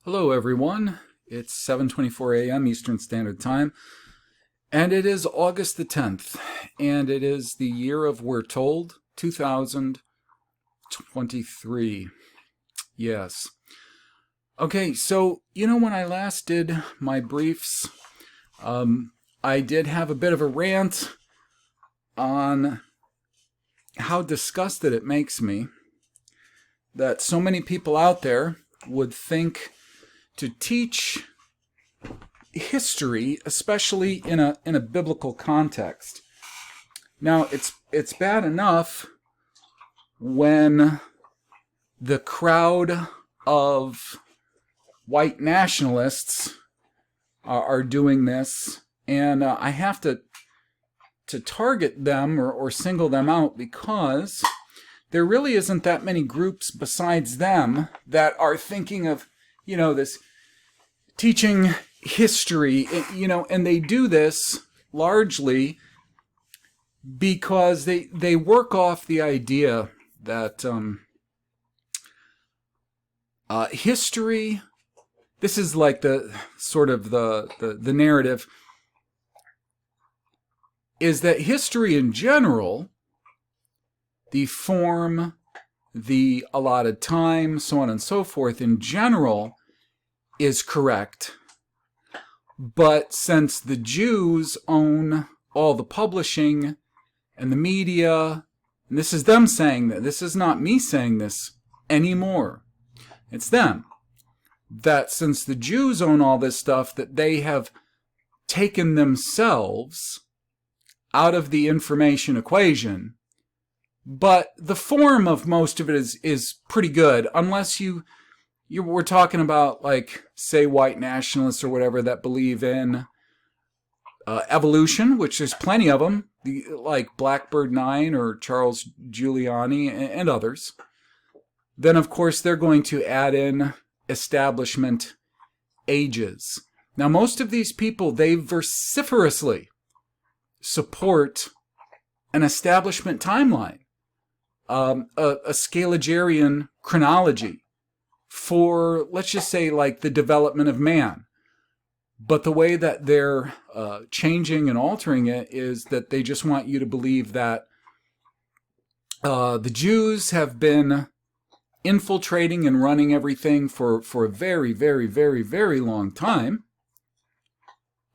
Hello everyone, it's 7:24 a.m. Eastern Standard Time, and it is August the 10th, and it is the year of, we're told, 2023. Yes. Okay, so, when I last did my briefs, I did have a bit of a rant on how disgusted it makes me that so many people out there would think to teach history, especially in a biblical context. Now, it's bad enough when the crowd of white nationalists are doing this, and I have to target them or single them out because there really isn't that many groups besides them that are thinking of, this teaching history, and they do this largely because they work off the idea that history, this is like the sort of the narrative, is that history in general, the form, the allotted time, so on and so forth, in general, is correct. But since the Jews own all the publishing and the media, and this is them saying that, this is not me saying this anymore. It's them. That since the Jews own all this stuff, that they have taken themselves out of the information equation. But the form of most of it is pretty good, unless we're talking about, like, say, white nationalists or whatever that believe in evolution, which there's plenty of them, like Blackbird 9 or Charles Giuliani and others. Then, of course, they're going to add in establishment ages. Now, most of these people, they vociferously support an establishment timeline, a Scaligian chronology for, let's just say, like the development of man. But the way that they're changing and altering it is that they just want you to believe that the Jews have been infiltrating and running everything for a very, very, very, very long time.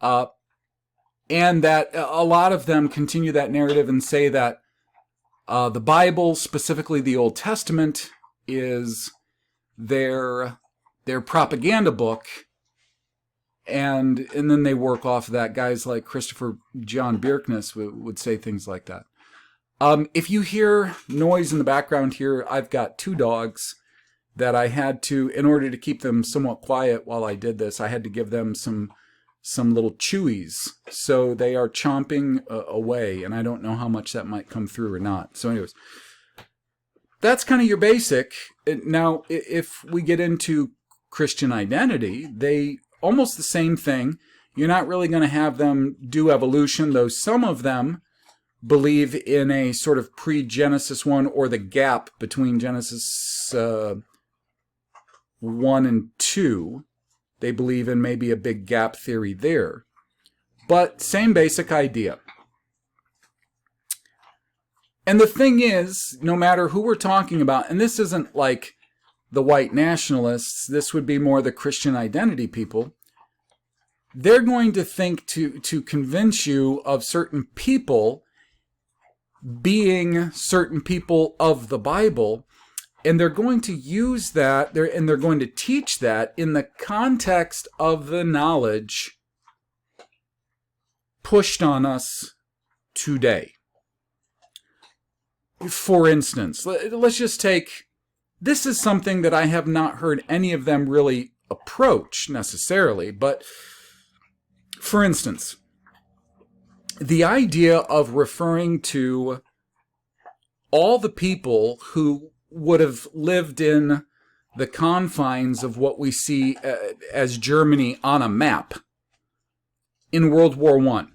And that a lot of them continue that narrative and say that the Bible, specifically the Old Testament, is their propaganda book, and then they work off of that. Guys like Christopher John Bjerknes would say things like that. If you hear noise in the background here, I've got two dogs that I had to, in order to keep them somewhat quiet while I did this, I had to give them some little chewies. So they are chomping away, and I don't know how much that might come through or not. So anyways, that's kind of your basic. Now, if we get into Christian identity, they almost the same thing. You're not really going to have them do evolution, though some of them believe in a sort of pre-Genesis 1, or the gap between Genesis 1 and 2. They believe in maybe a big gap theory there. But same basic idea. And the thing is, no matter who we're talking about, and this isn't like the white nationalists, this would be more the Christian identity people, they're going to think to convince you of certain people being certain people of the Bible, and they're going to use that, and they're going to teach that in the context of the knowledge pushed on us today. For instance, let's just take, this is something that I have not heard any of them really approach necessarily, but for instance, the idea of referring to all the people who would have lived in the confines of what we see as Germany on a map in World War I.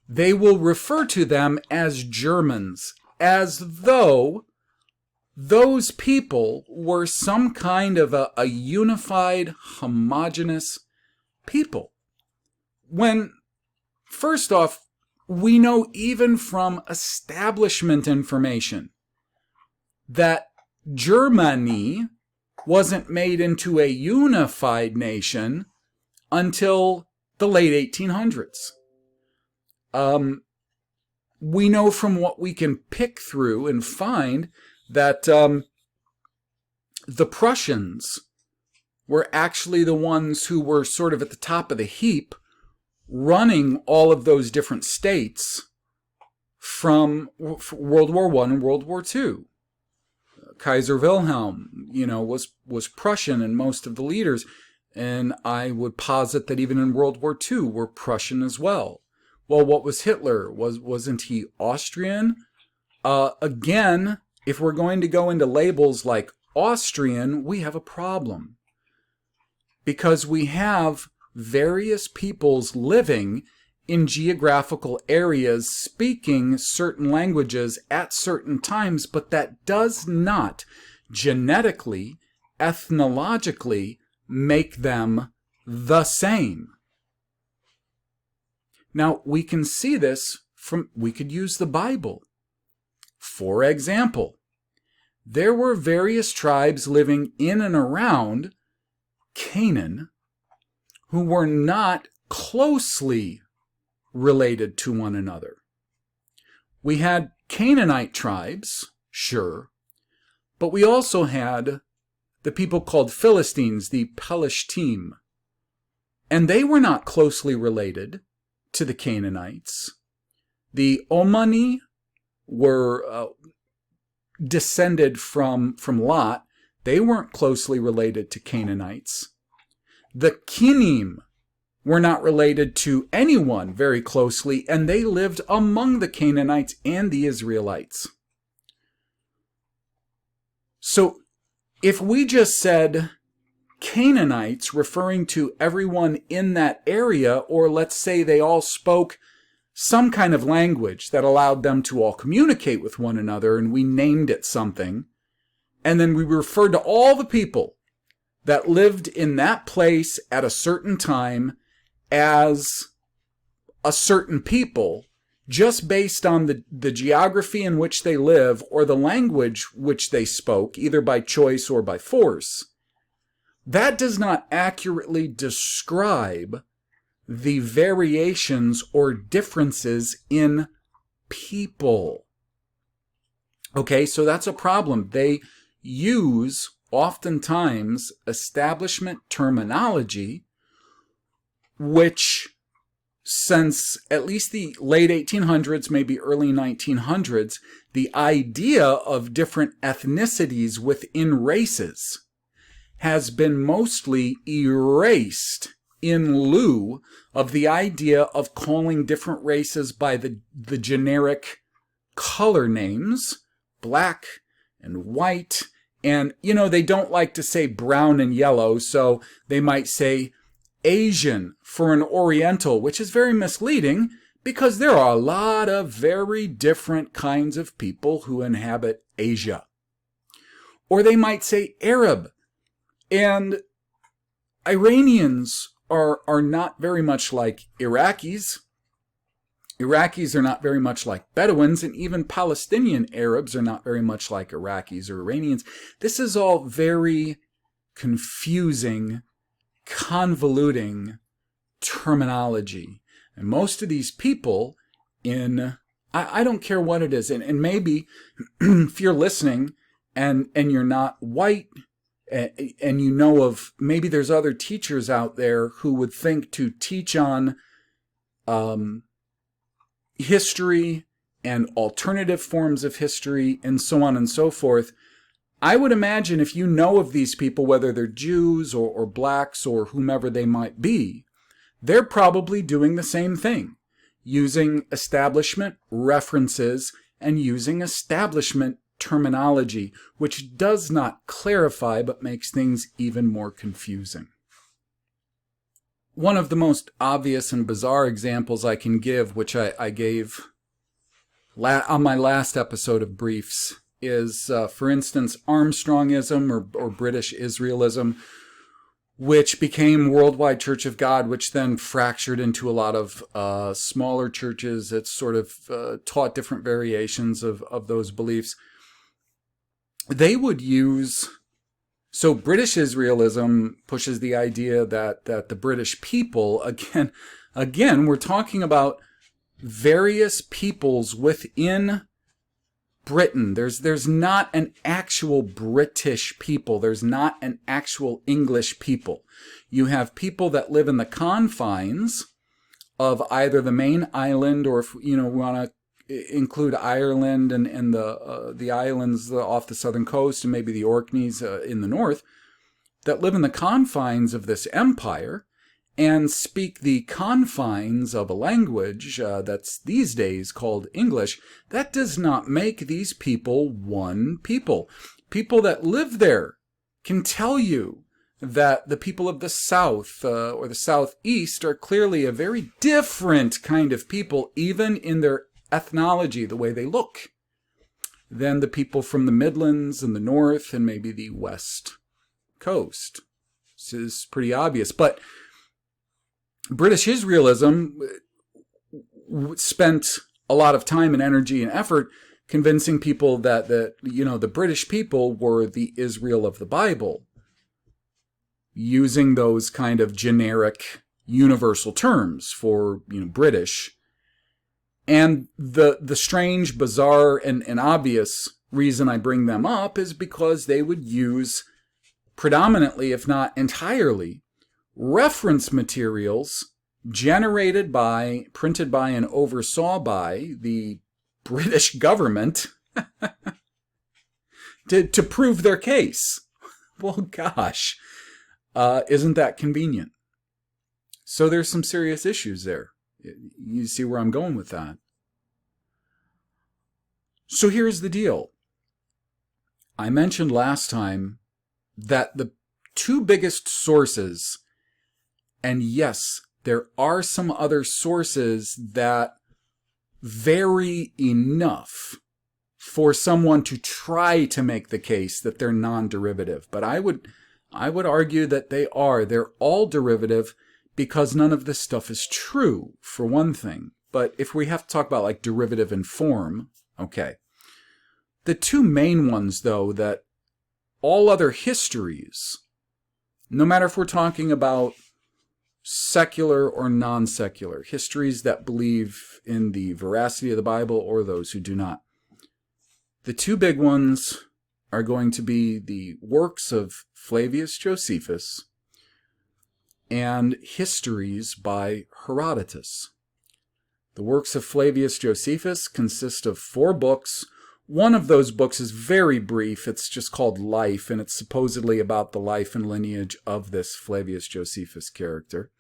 They will refer to them as Germans, as though those people were some kind of a unified, homogeneous people. When, first off, we know even from establishment information that Germany wasn't made into a unified nation until the late 1800s. We know from what we can pick through and find that the Prussians were actually the ones who were sort of at the top of the heap, running all of those different states from World War I and World War II. Kaiser Wilhelm, was Prussian, and most of the leaders, and I would posit that even in World War II, were Prussian as well. Well, what was Hitler? Wasn't he Austrian? Again, if we're going to go into labels like Austrian, we have a problem. Because we have various peoples living in geographical areas speaking certain languages at certain times, but that does not genetically, ethnologically make them the same. Now, we can see this we could use the Bible. For example, there were various tribes living in and around Canaan who were not closely related to one another. We had Canaanite tribes, sure, but we also had the people called Philistines, the Pelishtim, and they were not closely related to the Canaanites. The Omani were descended from Lot. They weren't closely related to Canaanites. The Kinim were not related to anyone very closely, and they lived among the Canaanites and the Israelites. So if we just said Canaanites, referring to everyone in that area, or let's say they all spoke some kind of language that allowed them to all communicate with one another, and we named it something, and then we referred to all the people that lived in that place at a certain time as a certain people, just based on the geography in which they live or the language which they spoke, either by choice or by force, that does not accurately describe the variations or differences in people. Okay, so that's a problem. They use oftentimes establishment terminology, which since at least the late 1800s, maybe early 1900s, the idea of different ethnicities within races has been mostly erased in lieu of the idea of calling different races by the generic color names, black and white, and, they don't like to say brown and yellow, so they might say Asian for an Oriental, which is very misleading because there are a lot of very different kinds of people who inhabit Asia. Or they might say Arab, and Iranians are not very much like Iraqis. Iraqis are not very much like Bedouins, and even Palestinian Arabs are not very much like Iraqis or Iranians. This is all very confusing, convoluting terminology. And most of these people I don't care what it is, and maybe if you're listening and you're not white, and of, maybe there's other teachers out there who would think to teach on history and alternative forms of history and so on and so forth. I would imagine if you know of these people, whether they're Jews or blacks or whomever they might be, they're probably doing the same thing, using establishment references and using establishment terminology, which does not clarify but makes things even more confusing. One of the most obvious and bizarre examples I can give, which I gave on my last episode of Briefs, is, for instance, Armstrongism or British Israelism, which became Worldwide Church of God, which then fractured into a lot of smaller churches that sort of taught different variations of those beliefs. They would use... So British Israelism pushes the idea that the British people, again, we're talking about various peoples within Britain. There's not an actual British people. There's not an actual English people. You have people that live in the confines of either the main island, or if we want to include Ireland and the islands off the southern coast, and maybe the Orkneys in the north, that live in the confines of this empire and speak the confines of a language that's these days called English. That does not make these people one people. People that live there can tell you that the people of the South or the Southeast are clearly a very different kind of people, even in their ethnology, the way they look, than the people from the Midlands and the North and maybe the West Coast. This is pretty obvious. But British Israelism spent a lot of time and energy and effort convincing people that the British people were the Israel of the Bible, using those kind of generic universal terms for British. And the strange, bizarre, and obvious reason I bring them up is because they would use predominantly, if not entirely, reference materials generated by, printed by, and oversaw by the British government to prove their case. Well, gosh, isn't that convenient? So there's some serious issues there. You see where I'm going with that. So here's the deal. I mentioned last time that the two biggest sources, and yes, there are some other sources that vary enough for someone to try to make the case that they're non-derivative. But I would argue that they are. They're all derivative, because none of this stuff is true, for one thing. But if we have to talk about like derivative and form, okay. The two main ones, though, that all other histories, no matter if we're talking about secular or non-secular, histories that believe in the veracity of the Bible or those who do not, the two big ones are going to be the works of Flavius Josephus and histories by Herodotus. The works of Flavius Josephus consist of 4 books. One of those books is very brief. It's just called Life, and it's supposedly about the life and lineage of this Flavius Josephus character.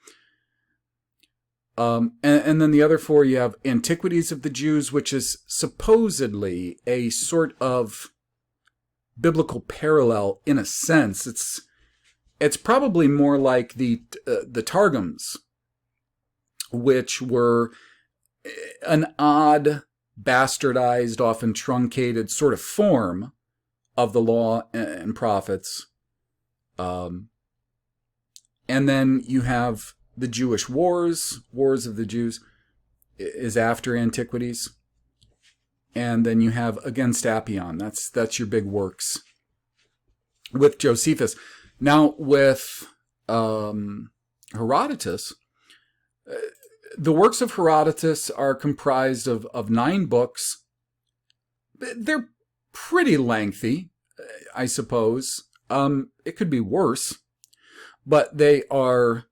And then the other 4, you have Antiquities of the Jews, which is supposedly a sort of biblical parallel in a sense. It's probably more like the Targums, which were an odd, bastardized, often truncated sort of form of the law and prophets. And then you have the Jewish Wars of the Jews is after Antiquities. And then you have Against Apion. That's your big works with Josephus. Now, with Herodotus, the works of Herodotus are comprised of 9 books. They're pretty lengthy, I suppose. It could be worse. But they are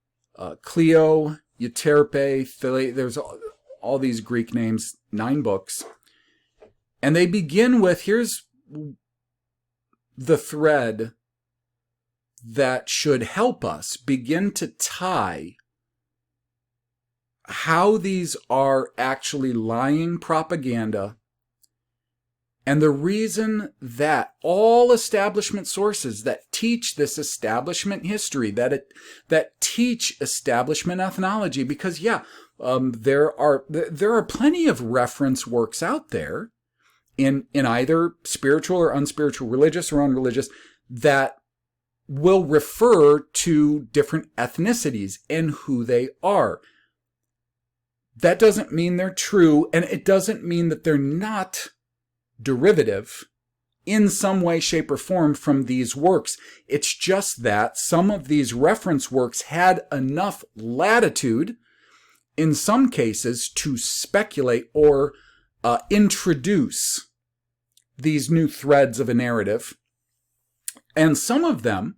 Clio, Euterpe, there's all these Greek names, 9 books. And they begin with, here's the thread that should help us begin to tie how these are actually lying propaganda, and the reason that all establishment sources that teach this establishment history, that teach establishment ethnology, because there are plenty of reference works out there in either spiritual or unspiritual, religious or unreligious, that will refer to different ethnicities and who they are. That doesn't mean they're true, and it doesn't mean that they're not derivative in some way, shape, or form from these works. It's just that some of these reference works had enough latitude, in some cases, to speculate or introduce these new threads of a narrative. And some of them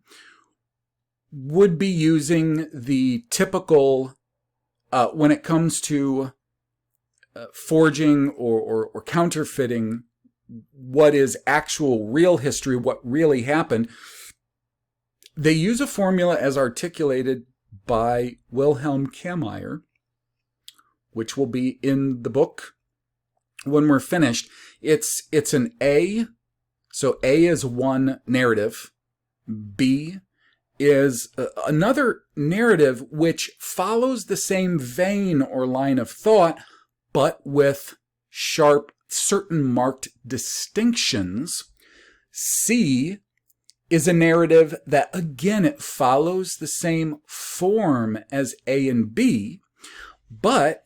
would be using the typical, when it comes to forging or counterfeiting what is actual real history, what really happened, they use a formula as articulated by Wilhelm Kallmeyer, which will be in the book when we're finished. It's an A. So A is one narrative. B is another narrative which follows the same vein or line of thought, but with sharp, certain marked distinctions. C is a narrative that, again, it follows the same form as A and B, but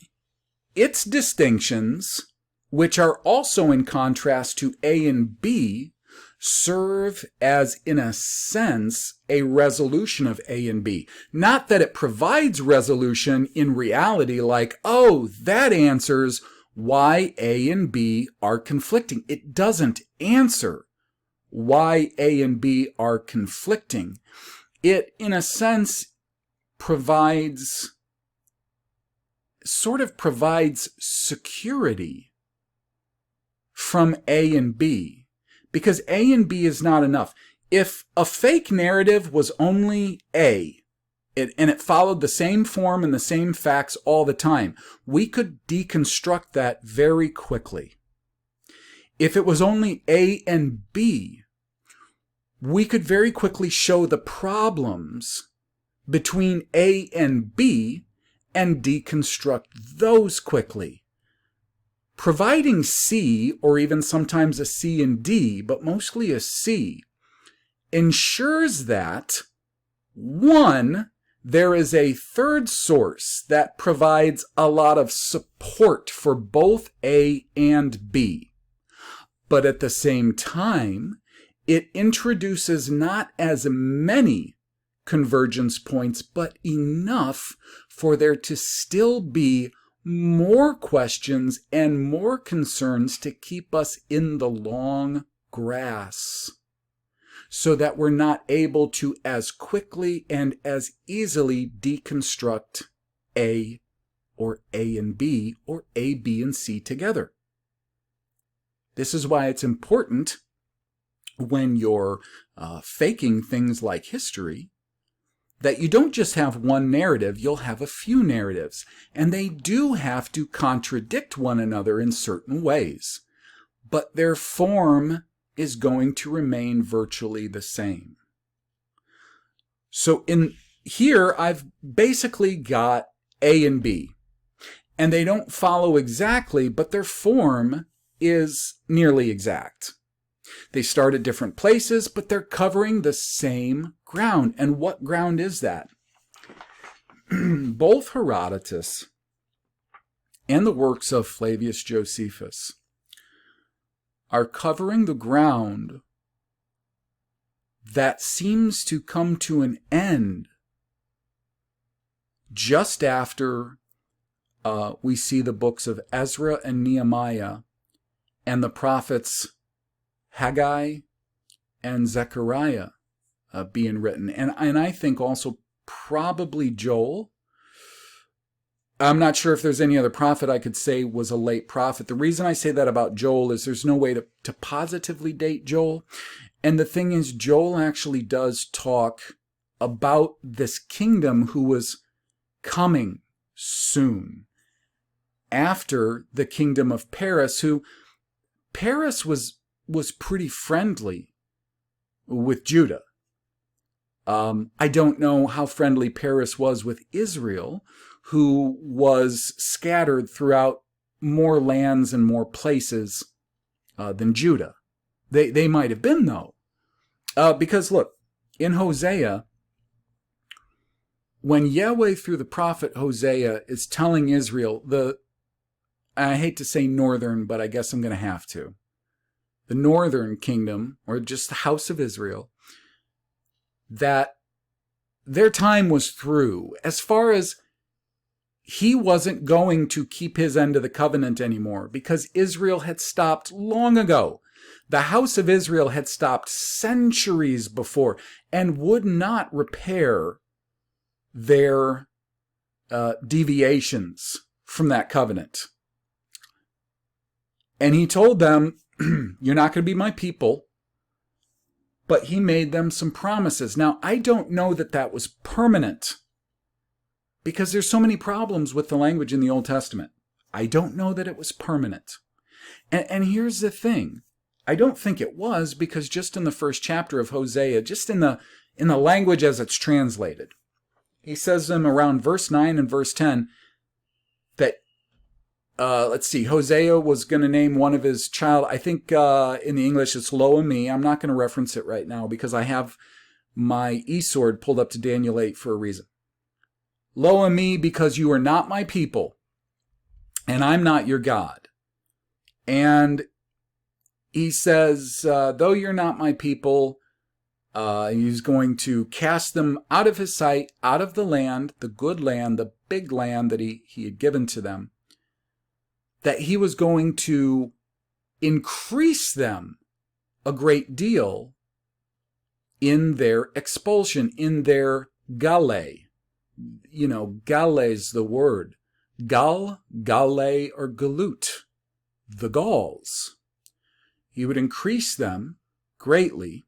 its distinctions, which are also in contrast to A and B, serve as, in a sense, a resolution of A and B. Not that it provides resolution in reality, like, oh, that answers why A and B are conflicting. It doesn't answer why A and B are conflicting. It, in a sense, provides security from A and B, because A and B is not enough. If a fake narrative was only A, and it followed the same form and the same facts all the time, we could deconstruct that very quickly. If it was only A and B, we could very quickly show the problems between A and B and deconstruct those quickly. Providing C, or even sometimes a C and D, but mostly a C, ensures that, one, there is a third source that provides a lot of support for both A and B. But at the same time, it introduces not as many convergence points, but enough for there to still be more questions and more concerns to keep us in the long grass, so that we're not able to as quickly and as easily deconstruct A or A and B or A, B, and C together. This is why it's important when you're faking things like history, that you don't just have one narrative, you'll have a few narratives, and they do have to contradict one another in certain ways, but their form is going to remain virtually the same. So in here, I've basically got A and B, and they don't follow exactly, but their form is nearly exact. They start at different places, but they're covering the same ground. And what ground is that? Both Herodotus and the works of Flavius Josephus are covering the ground that seems to come to an end just after we see the books of Ezra and Nehemiah and the prophets Haggai and Zechariah being written. And I think also probably Joel. I'm not sure if there's any other prophet I could say was a late prophet. The reason I say that about Joel is there's no way to positively date Joel. And the thing is, Joel actually does talk about this kingdom who was coming soon after the kingdom of Paris, who Paris was pretty friendly with Judah. I don't know how friendly Paris was with Israel, who was scattered throughout more lands and more places than Judah. They might have been, though. Because look, in Hosea, when Yahweh through the prophet Hosea is telling Israel, I hate to say northern, but I guess I'm going to have to, the northern kingdom, or just the house of Israel, that their time was through. As far as he wasn't going to keep his end of the covenant anymore, because Israel had stopped long ago. The house of Israel had stopped centuries before and would not repair their deviations from that covenant. And he told them, you're not going to be my people, but he made them some promises. Now, I don't know that that was permanent, because there's so many problems with the language in the Old Testament. I don't know that it was permanent. And here's the thing. I don't think it was, because just in the first chapter of Hosea, just in the language as it's translated, he says them around verse 9 and verse 10 that, let's see, Hosea was going to name one of his child. I think in the English it's Lo-ami. I'm not going to reference it right now because I have my e-sword pulled up to Daniel 8 for a reason. Lo-ami, because you are not my people, and I'm not your God. And he says, though you're not my people, he's going to cast them out of his sight, out of the land, the good land, the big land that he had given to them, that he was going to increase them a great deal in their expulsion, in their gale. You know, gale's the word. Gal, gale, or galut, the Gauls. He would increase them greatly.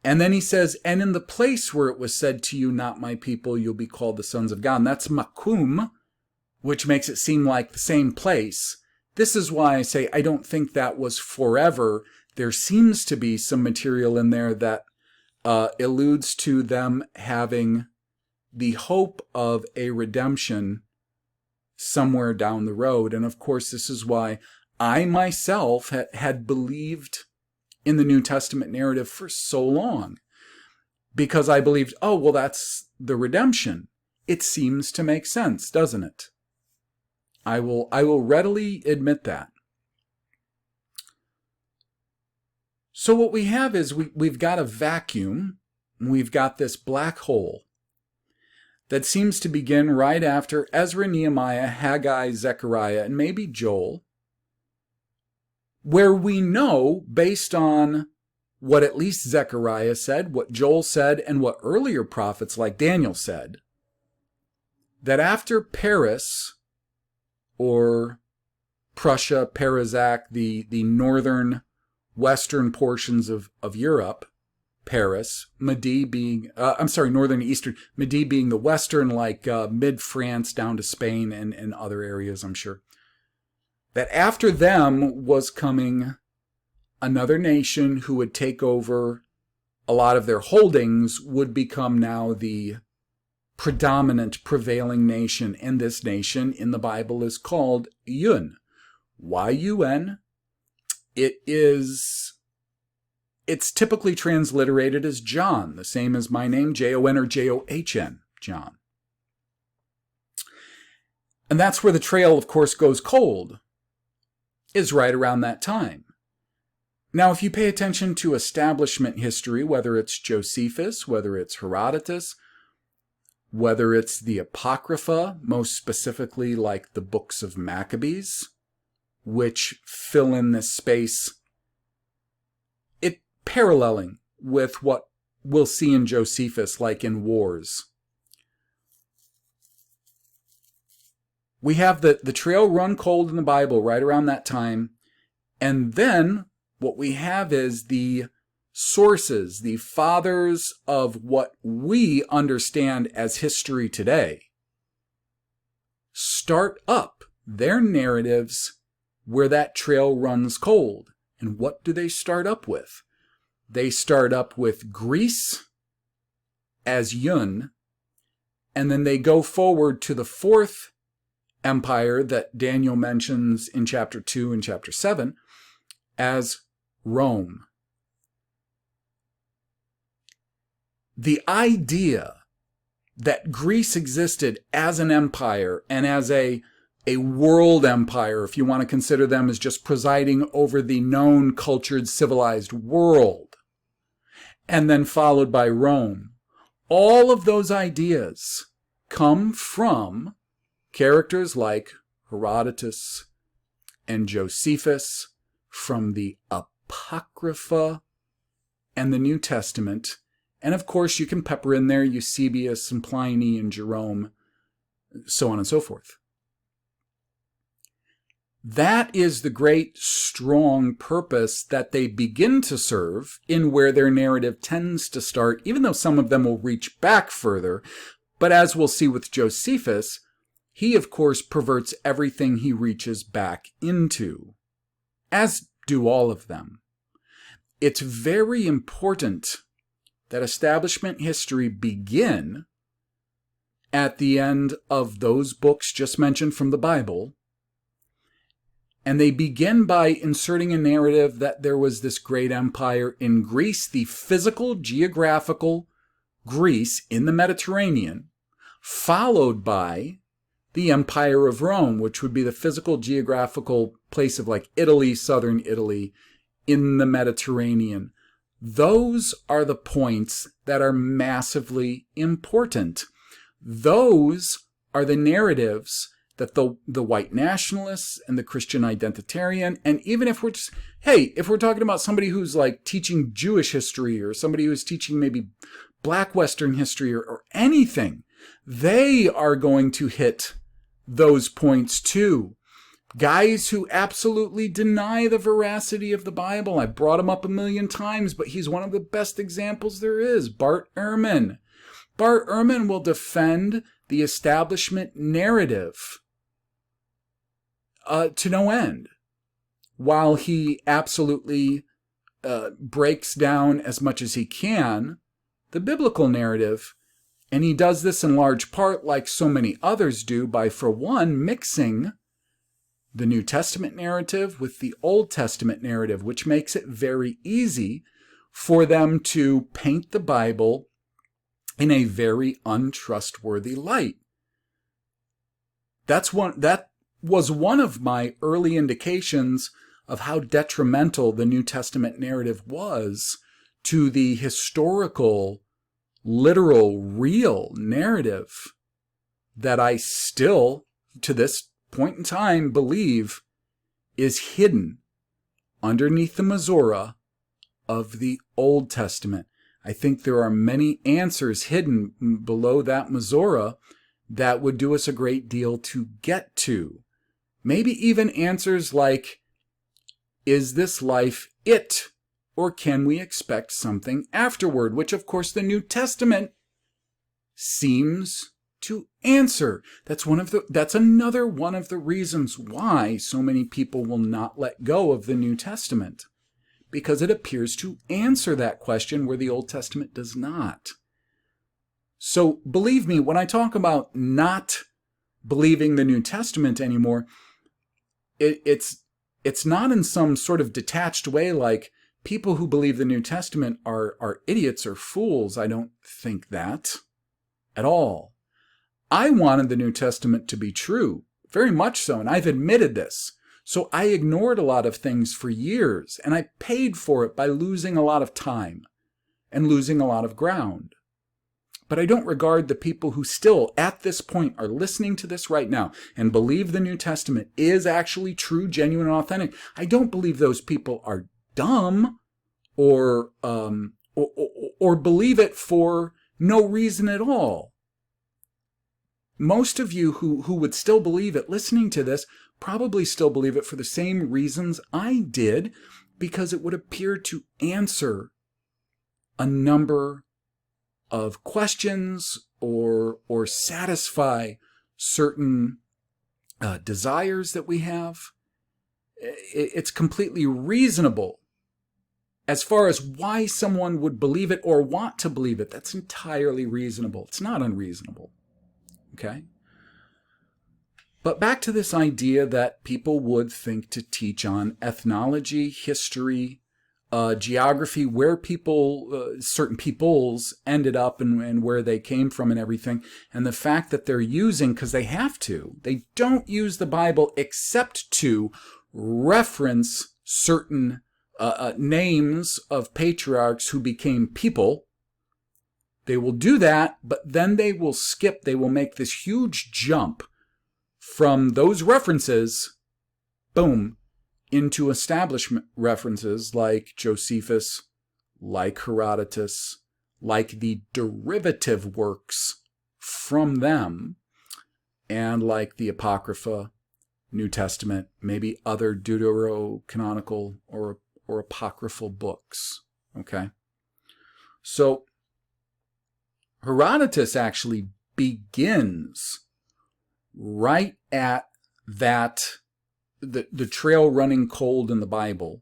And then he says, and in the place where it was said to you, not my people, you'll be called the sons of God. And that's makum, which makes it seem like the same place. This is why I say I don't think that was forever. There seems to be some material in there that alludes to them having the hope of a redemption somewhere down the road. And of course, this is why I myself had believed in the New Testament narrative for so long, because I believed, oh, well, that's the redemption. It seems to make sense, doesn't it? I will readily admit that. So what we have is we've got a vacuum. We've got this black hole that seems to begin right after Ezra, Nehemiah, Haggai, Zechariah, and maybe Joel, where we know, based on what at least Zechariah said, what Joel said, and what earlier prophets like Daniel said, that after Paris, or Prussia, Parizak, the northern western portions of Europe, Paris, Midi being, northern eastern, Midi being the western, like mid-France down to Spain and other areas, I'm sure. That after them was coming another nation who would take over a lot of their holdings, would become now the predominant prevailing nation. And this nation in the Bible is called Yun. Y-U-N. It's typically transliterated as John, the same as my name, Jon or John, John. And that's where the trail, of course, goes cold, is right around that time. Now, if you pay attention to establishment history, whether it's Josephus, whether it's Herodotus, whether it's the Apocrypha, most specifically like the books of Maccabees, which fill in this space, paralleling with what we'll see in Josephus, like in wars. We have the trail run cold in the Bible right around that time. And then what we have is the sources, the fathers of what we understand as history today, start up their narratives where that trail runs cold. And what do they start up with? They start up with Greece as Yun, and then they go forward to the fourth empire that Daniel mentions in chapter 2 and chapter 7, as Rome. The idea that Greece existed as an empire and as a world empire, if you want to consider them as just presiding over the known, cultured, civilized world, and then followed by Rome. All of those ideas come from characters like Herodotus and Josephus, from the Apocrypha and the New Testament. And of course, you can pepper in there Eusebius and Pliny and Jerome, so on and so forth. That is the great, strong purpose that they begin to serve in where their narrative tends to start, even though some of them will reach back further. But as we'll see with Josephus, he, of course, perverts everything he reaches back into, as do all of them. It's very important that establishment history begin at the end of those books just mentioned from the Bible, and they begin by inserting a narrative that there was this great empire in Greece, the physical, geographical Greece in the Mediterranean, followed by the Empire of Rome, which would be the physical, geographical place of like Italy, southern Italy, in the Mediterranean. Those are the points that are massively important. Those are the narratives that the white nationalists and the Christian identitarian, and even if we're just, if we're talking about somebody who's like teaching Jewish history or somebody who's teaching maybe Black Western history or anything, they are going to hit those points too. Guys who absolutely deny the veracity of the Bible. I brought him up a million times, but he's one of the best examples there is. Bart Ehrman. Bart Ehrman will defend the establishment narrative to no end, while he absolutely breaks down as much as he can the biblical narrative. And he does this in large part, like so many others do, by, for one, mixing the New Testament narrative with the Old Testament narrative, which makes it very easy for them to paint the Bible in a very untrustworthy light. That was one of my early indications of how detrimental the New Testament narrative was to the historical, literal, real narrative that I still, to this point in time, believe is hidden underneath the Masorah of the Old Testament. I think there are many answers hidden below that Masorah that would do us a great deal to get to. Maybe even answers like, is this life it? Or can we expect something afterward? Which, of course, the New Testament seems to answer. That's another one of the reasons why so many people will not let go of the New Testament, because it appears to answer that question where the Old Testament does not. So believe me, when I talk about not believing the New Testament anymore, it's not in some sort of detached way like people who believe the New Testament are idiots or fools. I don't think that at all. I wanted the New Testament to be true, very much so, and I've admitted this. So I ignored a lot of things for years, and I paid for it by losing a lot of time and losing a lot of ground. But I don't regard the people who still, at this point, are listening to this right now and believe the New Testament is actually true, genuine, and authentic. I don't believe those people are dumb or believe it for no reason at all. Most of you who would still believe it, listening to this, probably still believe it for the same reasons I did, because it would appear to answer a number of questions or satisfy certain desires that we have. It's completely reasonable. As far as why someone would believe it or want to believe it, that's entirely reasonable. It's not unreasonable. Okay? But back to this idea that people would think to teach on ethnology, history, geography, where people, certain peoples ended up and where they came from and everything. And the fact that they're using, because they have to, they don't use the Bible except to reference certain names of patriarchs who became people. They will do that, but then they will make this huge jump from those references, boom, into establishment references like Josephus, like Herodotus, like the derivative works from them, and like the Apocrypha, New Testament, maybe other deuterocanonical or apocryphal books. Okay? So Herodotus actually begins right at that, the trail running cold in the Bible.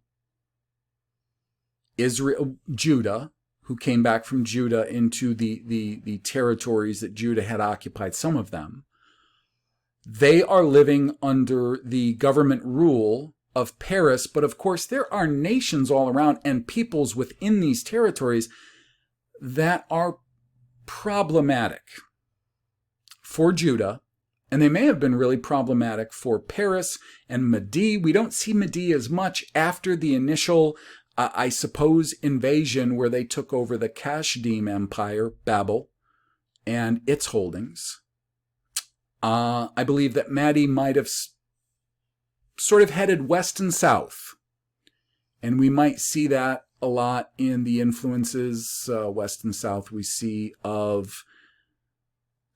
Israel, Judah, who came back from Judah into the territories that Judah had occupied, some of them, they are living under the government rule of Paris, but of course there are nations all around and peoples within these territories that are problematic for Judah, and they may have been really problematic for Paris and Mede. We don't see Mede as much after the initial, I suppose, invasion where they took over the Kasdim Empire, Babel, and its holdings. I believe that Mede might have sort of headed west and south, and we might see that a lot in the influences, west and south, we see of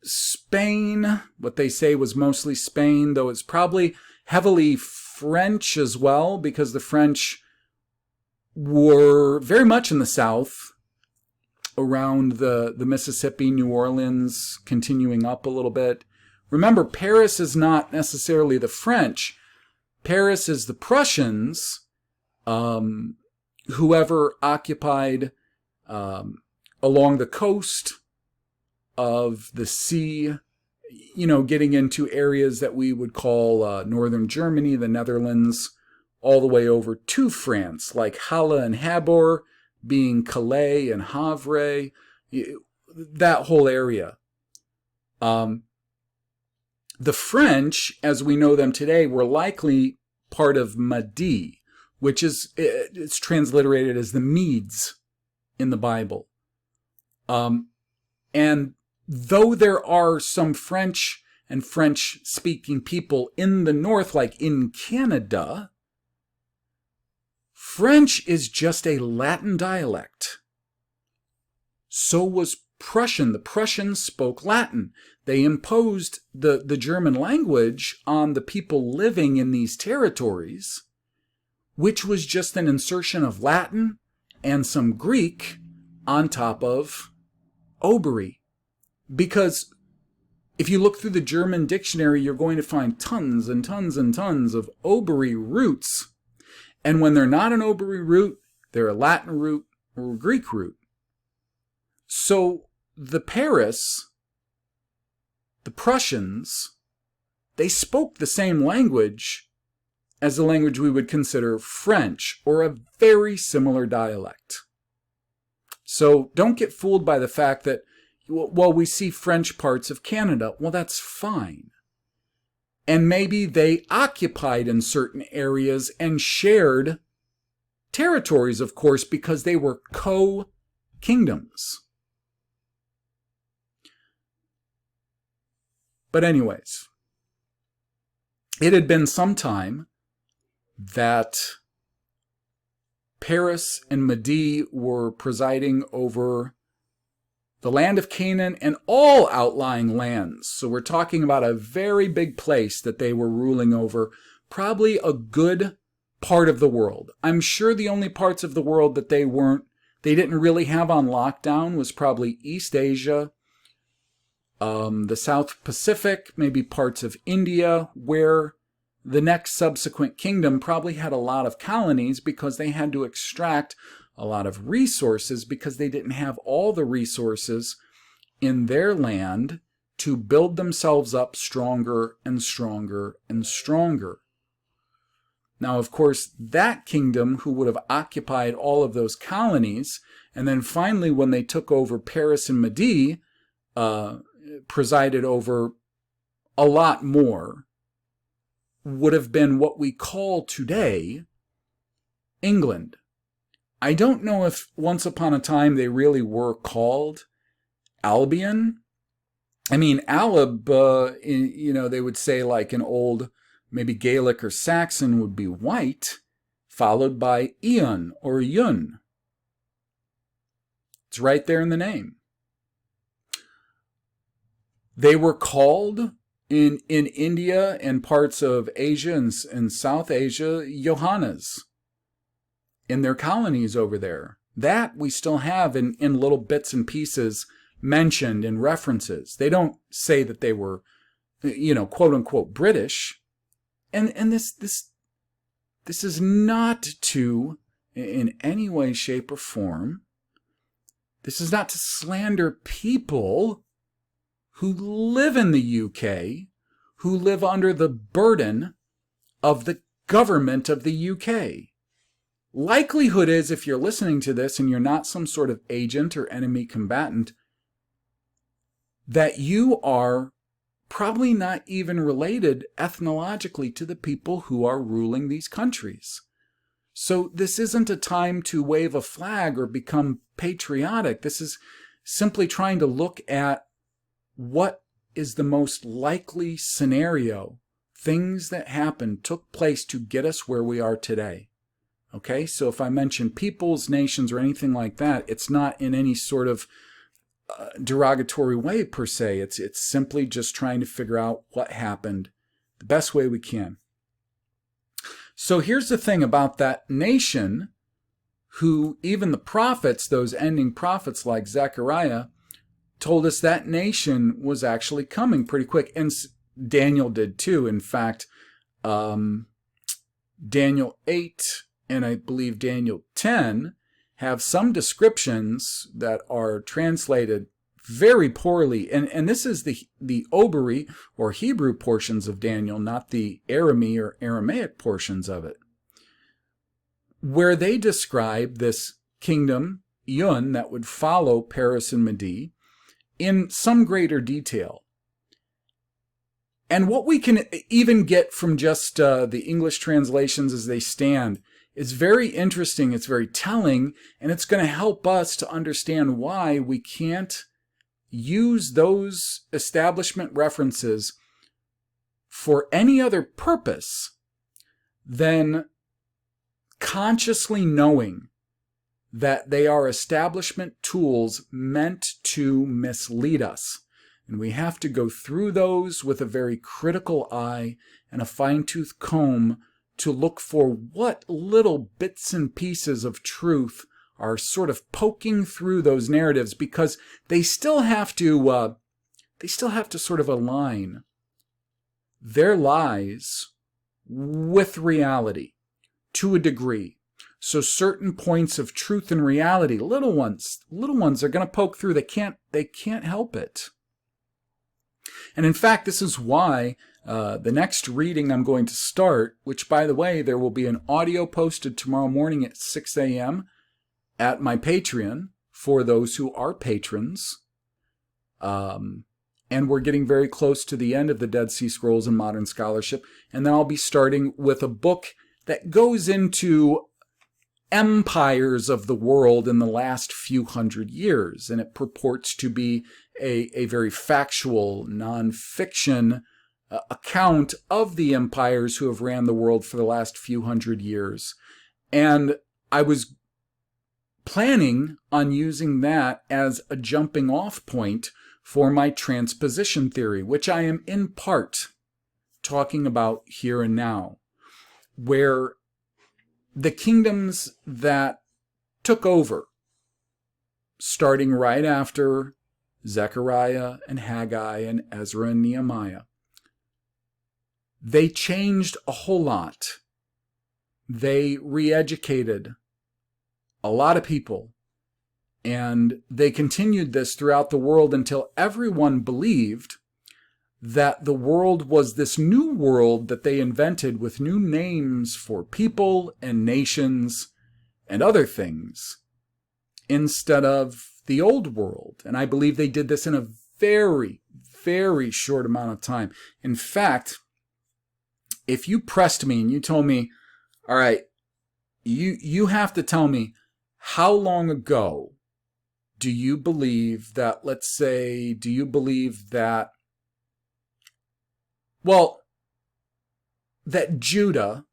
Spain. What they say was mostly Spain, though it's probably heavily French as well, because the French were very much in the south, around the Mississippi, New Orleans, continuing up a little bit. Remember, Paris is not necessarily the French. Paris is the Prussians, whoever occupied along the coast of the sea, getting into areas that we would call northern Germany, the Netherlands, all the way over to France, like Halle and Habor being Calais and Havre, that whole area. The French, as we know them today, were likely part of Mede, which it's transliterated as the Medes in the Bible. And though there are some French and French-speaking people in the north, like in Canada, French is just a Latin dialect. So was Prussian. The Prussians spoke Latin. They imposed the German language on the people living in these territories, which was just an insertion of Latin and some Greek on top of Obery. Because if you look through the German dictionary, you're going to find tons and tons and tons of Obery roots. And when they're not an Obery root, they're a Latin root or a Greek root. So the Paris, the Prussians, they spoke the same language as the language we would consider French, or a very similar dialect. So don't get fooled by the fact that, well, we see French parts of Canada. Well, that's fine. And maybe they occupied in certain areas and shared territories, of course, because they were co-kingdoms. But anyways, it had been some time that Paris and Mede were presiding over the land of Canaan and all outlying lands. So we're talking about a very big place that they were ruling over, probably a good part of the world. I'm sure the only parts of the world that they didn't really have on lockdown was probably East Asia, the South Pacific, maybe parts of India, where the next subsequent kingdom probably had a lot of colonies because they had to extract a lot of resources because they didn't have all the resources in their land to build themselves up stronger and stronger and stronger. Now, of course, that kingdom, who would have occupied all of those colonies, and then finally when they took over Paris and Mede, presided over a lot more, would have been what we call today England. I don't know if once upon a time they really were called Albion. I mean, Alab, they would say like an old, maybe Gaelic or Saxon would be white, followed by Ion or Yun. It's right there in the name. They were called in India and parts of Asia and South Asia, Johannes, in their colonies over there. That we still have in little bits and pieces mentioned in references. They don't say that they were, quote unquote British. And this is not to, in any way, shape, or form, this is not to slander people who live in the UK, who live under the burden of the government of the UK. Likelihood is, if you're listening to this and you're not some sort of agent or enemy combatant, that you are probably not even related ethnologically to the people who are ruling these countries. So this isn't a time to wave a flag or become patriotic. This is simply trying to look at what is the most likely scenario, things that happened, took place to get us where we are today. Okay, so if I mention peoples, nations, or anything like that, it's not in any sort of derogatory way per se. It's simply just trying to figure out what happened the best way we can. So here's the thing about that nation, who even the prophets, those ending prophets like Zechariah, told us that nation was actually coming pretty quick. And Daniel did too. In fact, Daniel 8 and I believe Daniel 10 have some descriptions that are translated very poorly. And this is the Oberi or Hebrew portions of Daniel, not the Arami or Aramaic portions of it, where they describe this kingdom, Yun, that would follow Paris and Mede in some greater detail. And what we can even get from just the English translations as they stand is very interesting, it's very telling, and it's going to help us to understand why we can't use those establishment references for any other purpose than consciously knowing that they are establishment tools meant to mislead us. And we have to go through those with a very critical eye and a fine-tooth comb to look for what little bits and pieces of truth are sort of poking through those narratives, because they still have to sort of align their lies with reality to a degree. So certain points of truth and reality, little ones are going to poke through. They can't help it. And in fact, this is why the next reading I'm going to start, which, by the way, there will be an audio posted tomorrow morning at 6 a.m. at my Patreon for those who are patrons. And we're getting very close to the end of the Dead Sea Scrolls and Modern Scholarship. And then I'll be starting with a book that goes into empires of the world in the last few hundred years. And it purports to be a very factual, non-fiction account of the empires who have ran the world for the last few hundred years. And I was planning on using that as a jumping off point for my transposition theory, which I am in part talking about here and now, where the kingdoms that took over, starting right after Zechariah and Haggai and Ezra and Nehemiah, they changed a whole lot. They re-educated a lot of people, and they continued this throughout the world until everyone believed that the world was this new world that they invented with new names for people and nations and other things instead of the old world. And I believe they did this in a very, very short amount of time. In fact, if you pressed me and you told me, all right, you have to tell me, how long ago do you believe that, let's say, do you believe that, well, that Judah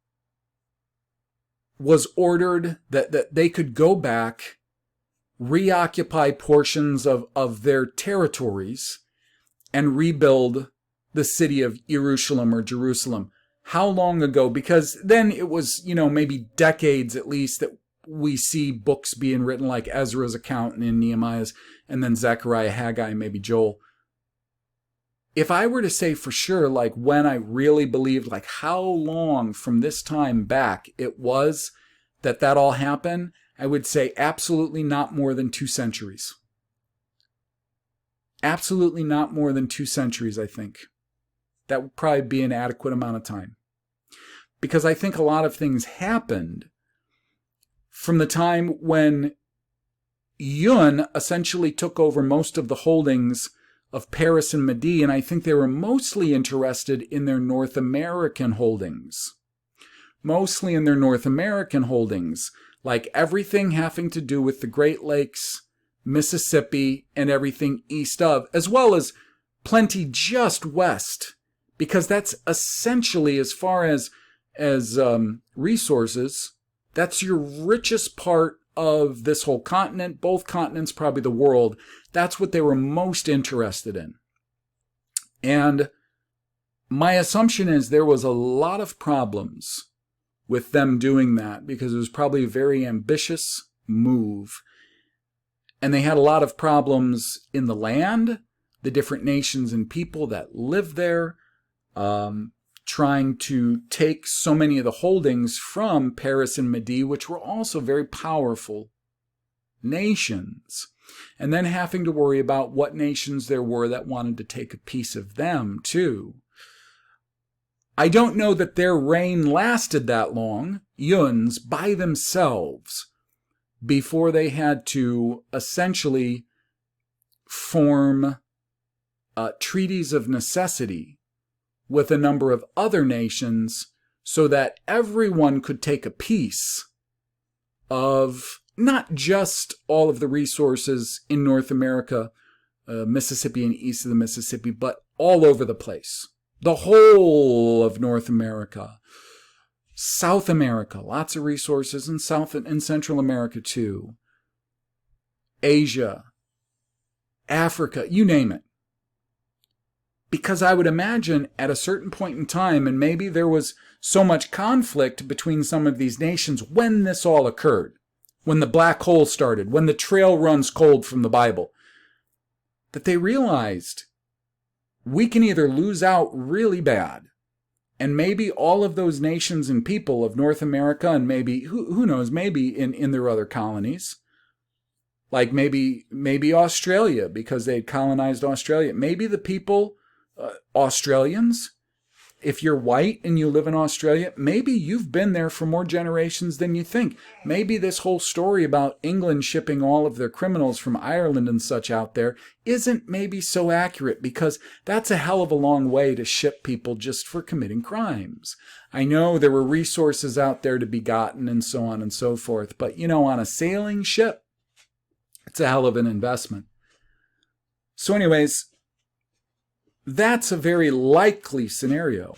was ordered that they could go back, reoccupy portions of their territories, and rebuild the city of Jerusalem or Jerusalem? How long ago? Because then it was, maybe decades at least that we see books being written like Ezra's account and in Nehemiah's, and then Zechariah, Haggai, maybe Joel. If I were to say for sure, like when I really believed, like how long from this time back it was that all happened, I would say absolutely not more than 2 centuries. Absolutely not more than 2 centuries, I think. That would probably be an adequate amount of time. Because I think a lot of things happened from the time when Yun essentially took over most of the holdings of Paris and Mede, and I think they were mostly interested in their North American holdings. Mostly in their North American holdings, like everything having to do with the Great Lakes, Mississippi, and everything east of, as well as plenty just west, because that's essentially, as far as resources, that's your richest part of this whole continent, both continents, probably the world. That's what they were most interested in. And my assumption is there was a lot of problems with them doing that because it was probably a very ambitious move. And they had a lot of problems in the land, the different nations and people that lived there, trying to take so many of the holdings from Paris and Mede, which were also very powerful nations, and then having to worry about what nations there were that wanted to take a piece of them too. I don't know that their reign lasted that long, Yun's, by themselves, before they had to essentially form treaties of necessity with a number of other nations so that everyone could take a piece of not just all of the resources in North America, Mississippi and east of the Mississippi, but all over the place. The whole of North America, South America, lots of resources, in South and Central America too, Asia, Africa, you name it. Because I would imagine at a certain point in time, and maybe there was so much conflict between some of these nations when this all occurred, when the black hole started, when the trail runs cold from the Bible, that they realized we can either lose out really bad, and maybe all of those nations and people of North America, and maybe, who knows, maybe in their other colonies, like maybe Australia, because they had colonized Australia, maybe the people, Australians, if you're white and you live in Australia, maybe you've been there for more generations than you think. Maybe this whole story about England shipping all of their criminals from Ireland and such out there isn't maybe so accurate, because that's a hell of a long way to ship people just for committing crimes. I know there were resources out there to be gotten and so on and so forth, but on a sailing ship, it's a hell of an investment. So anyways, that's a very likely scenario.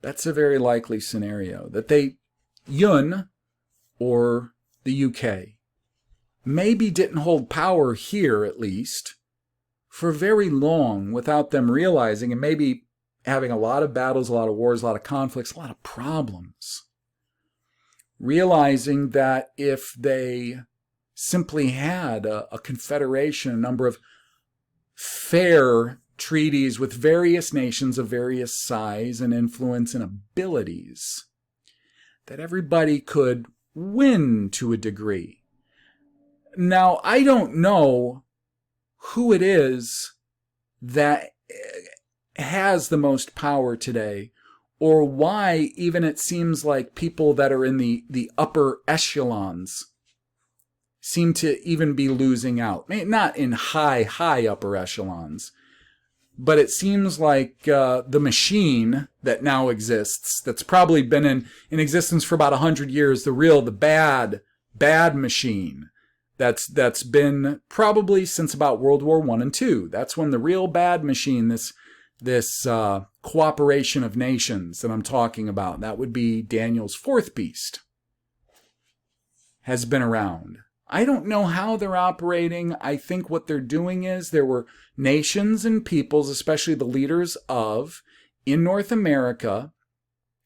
That's a very likely scenario that Yun, or the UK, maybe didn't hold power here, at least, for very long without them realizing, and maybe having a lot of battles, a lot of wars, a lot of conflicts, a lot of problems. Realizing that if they simply had a confederation, a number of fair treaties with various nations of various size and influence and abilities, that everybody could win to a degree. Now, I don't know who it is that has the most power today, or why even it seems like people that are in the upper echelons seem to even be losing out. Not in high upper echelons, but it seems like the machine that now exists, that's probably been in existence for about 100 years, the bad machine, that's been probably since about World War I and II. That's when the real bad machine, this cooperation of nations that I'm talking about, that would be Daniel's fourth beast, has been around. I don't know how they're operating. I think what they're doing is there were nations and peoples, especially the leaders in North America,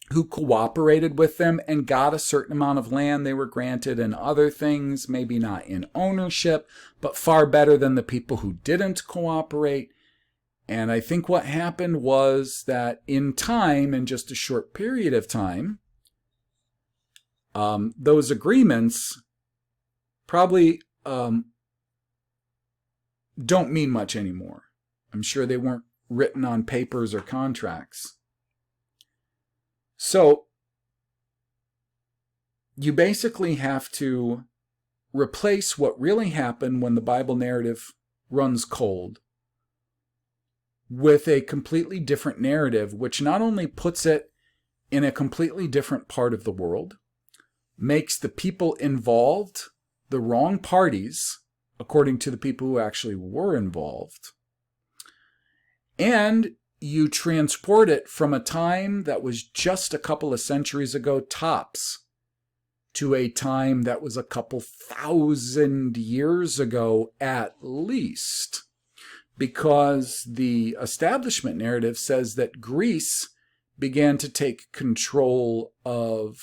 who cooperated with them and got a certain amount of land they were granted and other things, maybe not in ownership, but far better than the people who didn't cooperate. And I think what happened was that in time, in just a short period of time, those agreements probably don't mean much anymore. I'm sure they weren't written on papers or contracts. So you basically have to replace what really happened when the Bible narrative runs cold with a completely different narrative, which not only puts it in a completely different part of the world, makes the people involved the wrong parties, according to the people who actually were involved, and you transport it from a time that was just a couple of centuries ago, tops, to a time that was a couple thousand years ago at least, because the establishment narrative says that Greece began to take control of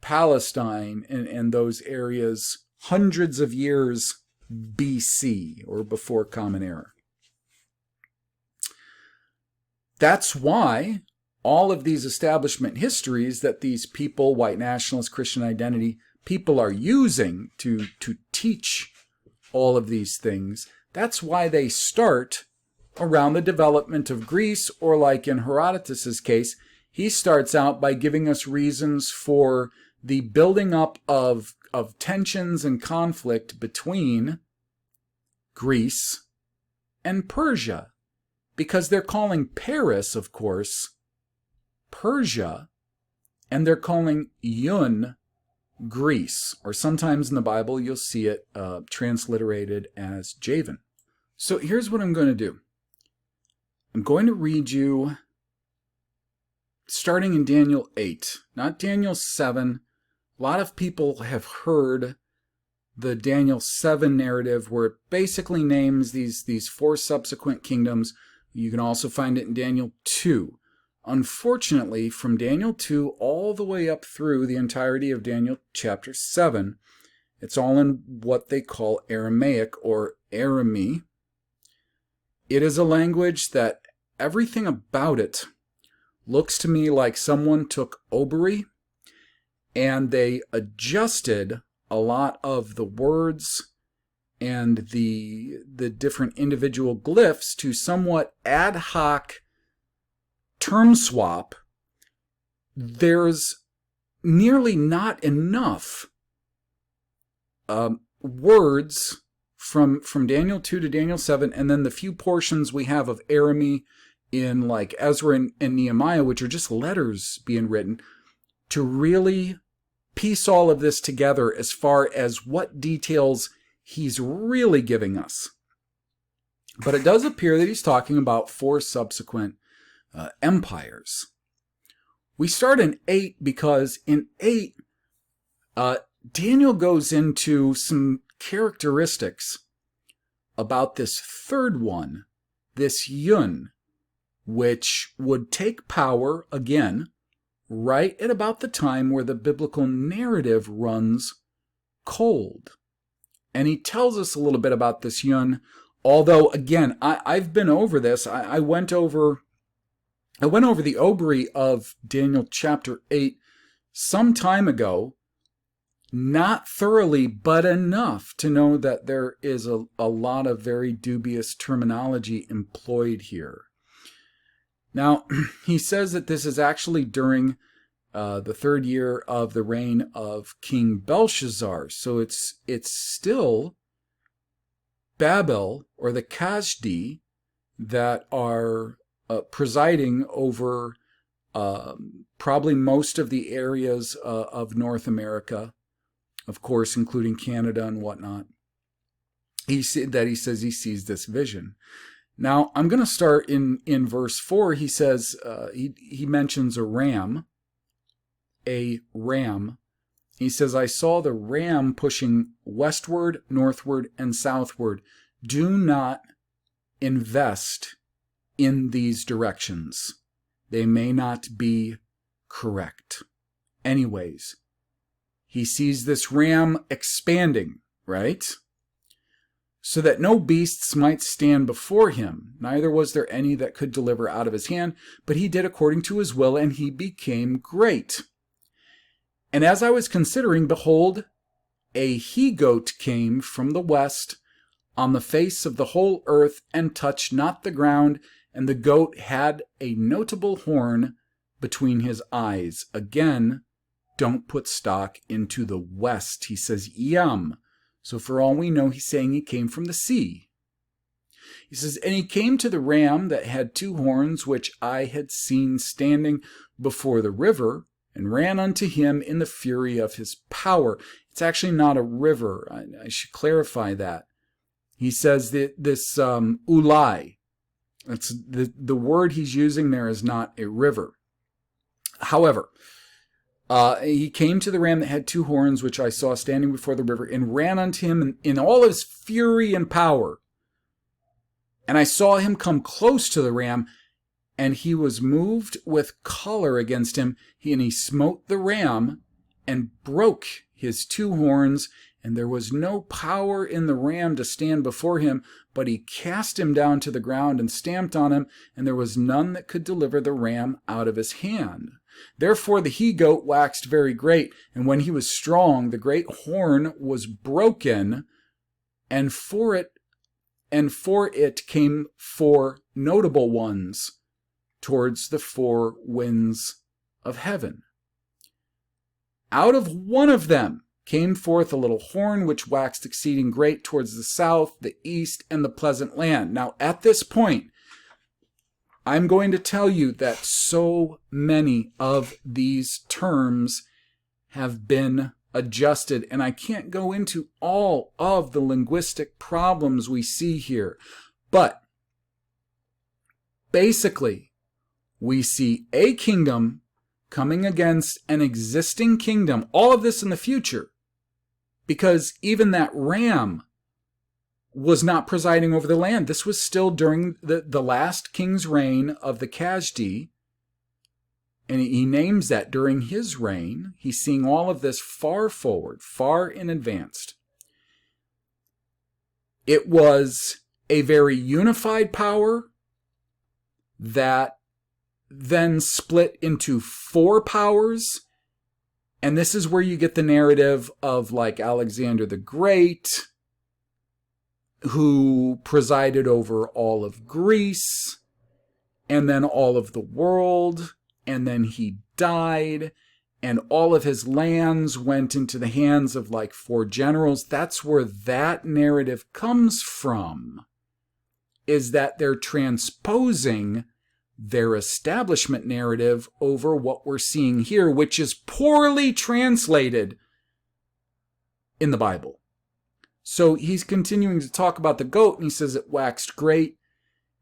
Palestine and those areas hundreds of years BC, or before Common Era. That's why all of these establishment histories that these people, white nationalist, Christian identity, people are using to teach all of these things, that's why they start around the development of Greece, or like in Herodotus' case, he starts out by giving us reasons for the building up of tensions and conflict between Greece and Persia, because they're calling Paris, of course, Persia, and they're calling Yun Greece, or sometimes in the Bible you'll see it transliterated as Javan. So here's what I'm going to do. I'm going to read you, starting in Daniel 8, not Daniel 7. A lot of people have heard the Daniel 7 narrative, where it basically names these four subsequent kingdoms. You can also find it in Daniel 2. Unfortunately, from Daniel 2 all the way up through the entirety of Daniel chapter 7, it's all in what they call Aramaic, or Arami. It is a language that everything about it looks to me like someone took Oberi and they adjusted a lot of the words and the different individual glyphs to somewhat ad hoc term swap. There's nearly not enough words from Daniel 2 to Daniel 7, and then the few portions we have of Arami in like Ezra and Nehemiah, which are just letters being written, to really piece all of this together as far as what details he's really giving us. But it does appear that he's talking about four subsequent empires. We start in 8 because in 8, Daniel goes into some characteristics about this third one, this Yun, which would take power again right at about the time where the biblical narrative runs cold. And he tells us a little bit about this Yun, although, again, I've been over this. I went over the Oberi of Daniel chapter 8 some time ago. not thoroughly, but enough to know that there is a lot of very dubious terminology employed here. Now, he says that this is actually during the third year of the reign of King Belshazzar. So it's still Babel or the Kashdi that are presiding over probably most of the areas of North America, of course, including Canada and whatnot. He says he sees this vision. Now, I'm going to start in verse 4. He says, he mentions a ram. He says, I saw the ram pushing westward, northward, and southward. Do not invest in these directions. They may not be correct. Anyways, he sees this ram expanding, right? So that no beasts might stand before him. Neither was there any that could deliver out of his hand, but he did according to his will, and he became great. And as I was considering, behold, a he-goat came from the west on the face of the whole earth, and touched not the ground, and the goat had a notable horn between his eyes. Again, don't put stock into the west. He says, yum. So for all we know, he's saying he came from the sea. He says, and he came to the ram that had two horns, which I had seen standing before the river, and ran unto him in the fury of his power. It's actually not a river. I should clarify that. He says that this ulai, that's the word he's using there is not a river. However, he came to the ram that had two horns, which I saw standing before the river, and ran unto him in all his fury and power. And I saw him come close to the ram, and he was moved with choler against him, and he smote the ram and broke his two horns, and there was no power in the ram to stand before him, but he cast him down to the ground and stamped on him, and there was none that could deliver the ram out of his hand. Therefore the he-goat waxed very great, and when he was strong, the great horn was broken, and for it came four notable ones towards the four winds of heaven. Out of one of them came forth a little horn, which waxed exceeding great towards the south, the east, and the pleasant land. Now, at this point, I'm going to tell you that so many of these terms have been adjusted, and I can't go into all of the linguistic problems we see here. But basically, we see a kingdom coming against an existing kingdom, all of this in the future, because even that ram was not presiding over the land. This was still during the last king's reign of the Kashdi, and he names that during his reign. He's seeing all of this far forward, far in advance. It was a very unified power that then split into four powers, and this is where you get the narrative of like Alexander the Great, who presided over all of Greece, and then all of the world, and then he died, and all of his lands went into the hands of like four generals. That's where that narrative comes from, is that they're transposing their establishment narrative over what we're seeing here, which is poorly translated in the Bible. So he's continuing to talk about the goat, and he says it waxed great,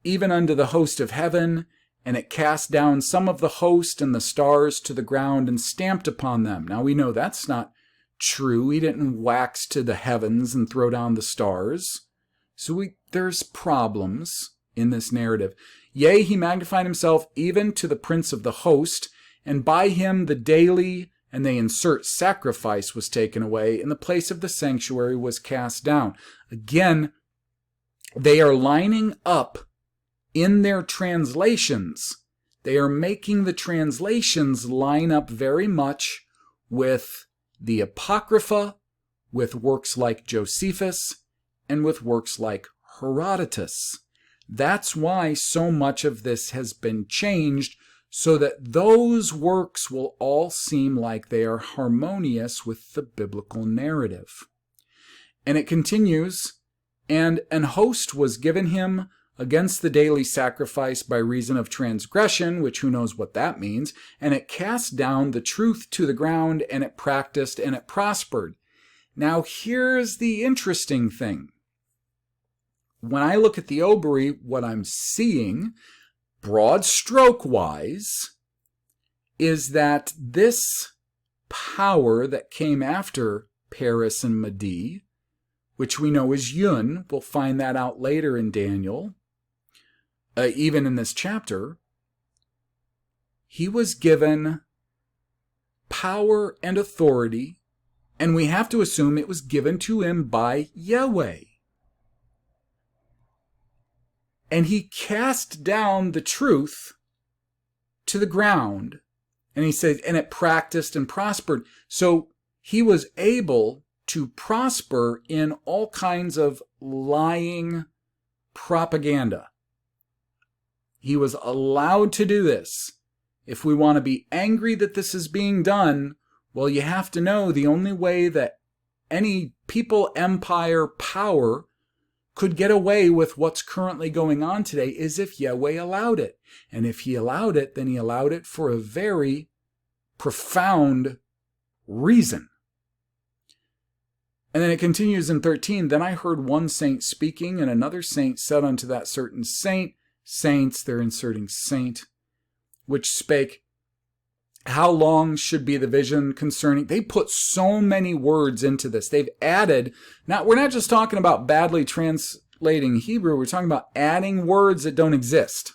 even unto the host of heaven, and it cast down some of the host and the stars to the ground and stamped upon them. Now we know that's not true. He didn't wax to the heavens and throw down the stars. So there's problems in this narrative. Yea, he magnified himself even to the prince of the host, and by him the daily, and they insert sacrifice, was taken away, and the place of the sanctuary was cast down. Again, they are lining up in their translations. They are making the translations line up very much with the Apocrypha, with works like Josephus, and with works like Herodotus. That's why so much of this has been changed, so that those works will all seem like they are harmonious with the biblical narrative. And it continues, and an host was given him against the daily sacrifice by reason of transgression, which who knows what that means, and it cast down the truth to the ground, and it practiced, and it prospered. Now here's the interesting thing. When I look at the Obry, what I'm seeing, broad stroke-wise, is that this power that came after Paris and Mede, which we know is Yun, we'll find that out later in Daniel, even in this chapter, he was given power and authority, and we have to assume it was given to him by Yahweh. And he cast down the truth to the ground, and he said, and it practiced and prospered. So he was able to prosper in all kinds of lying propaganda. He was allowed to do this. If we want to be angry that this is being done, well, you have to know the only way that any people, empire, power could get away with what's currently going on today is if Yahweh allowed it. And if he allowed it, then he allowed it for a very profound reason. And then it continues in 13, then I heard one saint speaking, and another saint said unto that certain saint, saints, they're inserting saint, which spake, how long should be the vision concerning? They put so many words into this. They've added, now we're not just talking about badly translating Hebrew, we're talking about adding words that don't exist.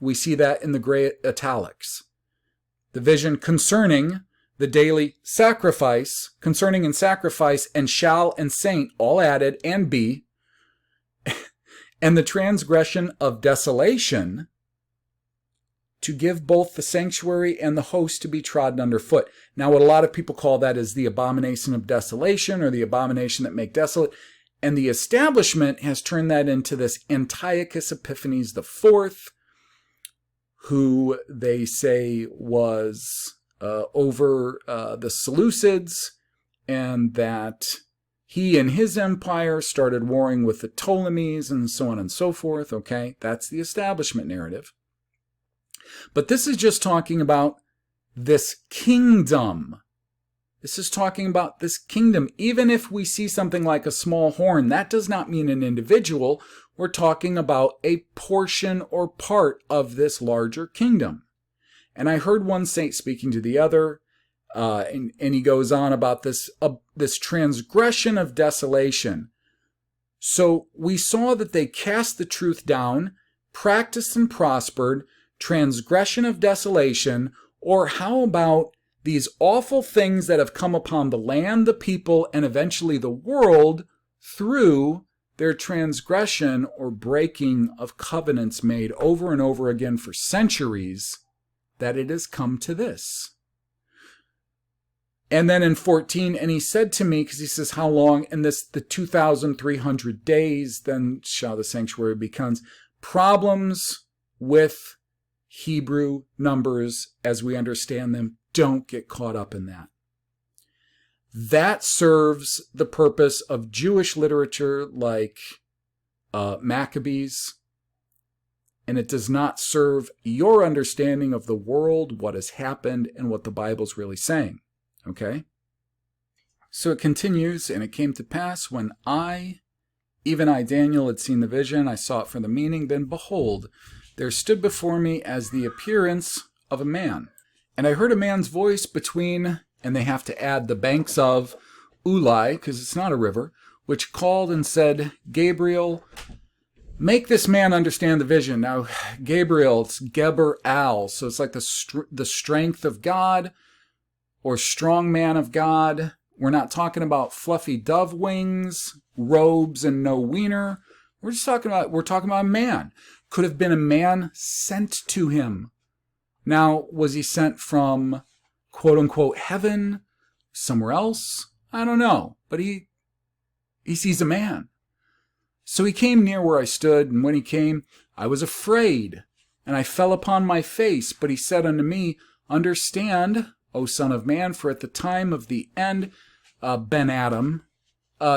We see that in the gray italics. The vision concerning the daily sacrifice, concerning and sacrifice, and shall and saint, all added, and be, and the transgression of desolation, to give both the sanctuary and the host to be trodden underfoot. Now, what a lot of people call that is the abomination of desolation, or the abomination that make desolate. And the establishment has turned that into this Antiochus Epiphanes IV, who they say was over the Seleucids, and that he and his empire started warring with the Ptolemies and so on and so forth. Okay, that's the establishment narrative. But this is just talking about this kingdom. This is talking about this kingdom. Even if we see something like a small horn, that does not mean an individual. We're talking about a portion or part of this larger kingdom. And I heard one saint speaking to the other, and he goes on about this transgression of desolation. So we saw that they cast the truth down, practiced and prospered, transgression of desolation, or how about these awful things that have come upon the land, the people, and eventually the world through their transgression or breaking of covenants made over and over again for centuries, that it has come to this. And then in 14, and he said to me, because he says, how long? And this, the 2,300 days, then shall the sanctuary be cleansed. Problems with Hebrew numbers as we understand them, don't get caught up in that. That serves the purpose of Jewish literature like Maccabees, and it does not serve your understanding of the world, what has happened, and what the Bible's really saying. Okay? So it continues, and it came to pass when even I, Daniel, had seen the vision, I sought for the meaning, then behold, there stood before me as the appearance of a man. And I heard a man's voice between, and they have to add the banks of Ulai, because it's not a river, which called and said, Gabriel, make this man understand the vision. Now, Gabriel, it's Geber Al, so it's like the strength of God, or strong man of God. We're not talking about fluffy dove wings, robes, and no wiener. We're talking about a man. Could have been a man sent to him. Now, was he sent from, quote unquote, heaven, somewhere else? I don't know. But he sees a man. So he came near where I stood, and when he came, I was afraid, and I fell upon my face. But he said unto me, Understand, O son of man, for at the time of the end, Ben Adam,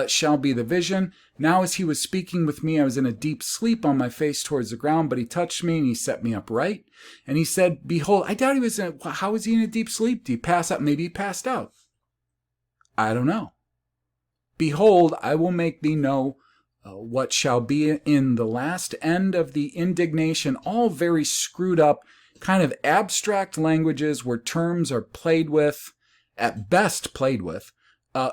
shall be the vision. Now as he was speaking with me, I was in a deep sleep on my face towards the ground, but he touched me and he set me upright. And he said, Behold, I doubt he was how was he in a deep sleep? Did he pass out? Maybe he passed out. I don't know. Behold, I will make thee know what shall be in the last end of the indignation, all very screwed up, kind of abstract languages where terms are played with, at best played with,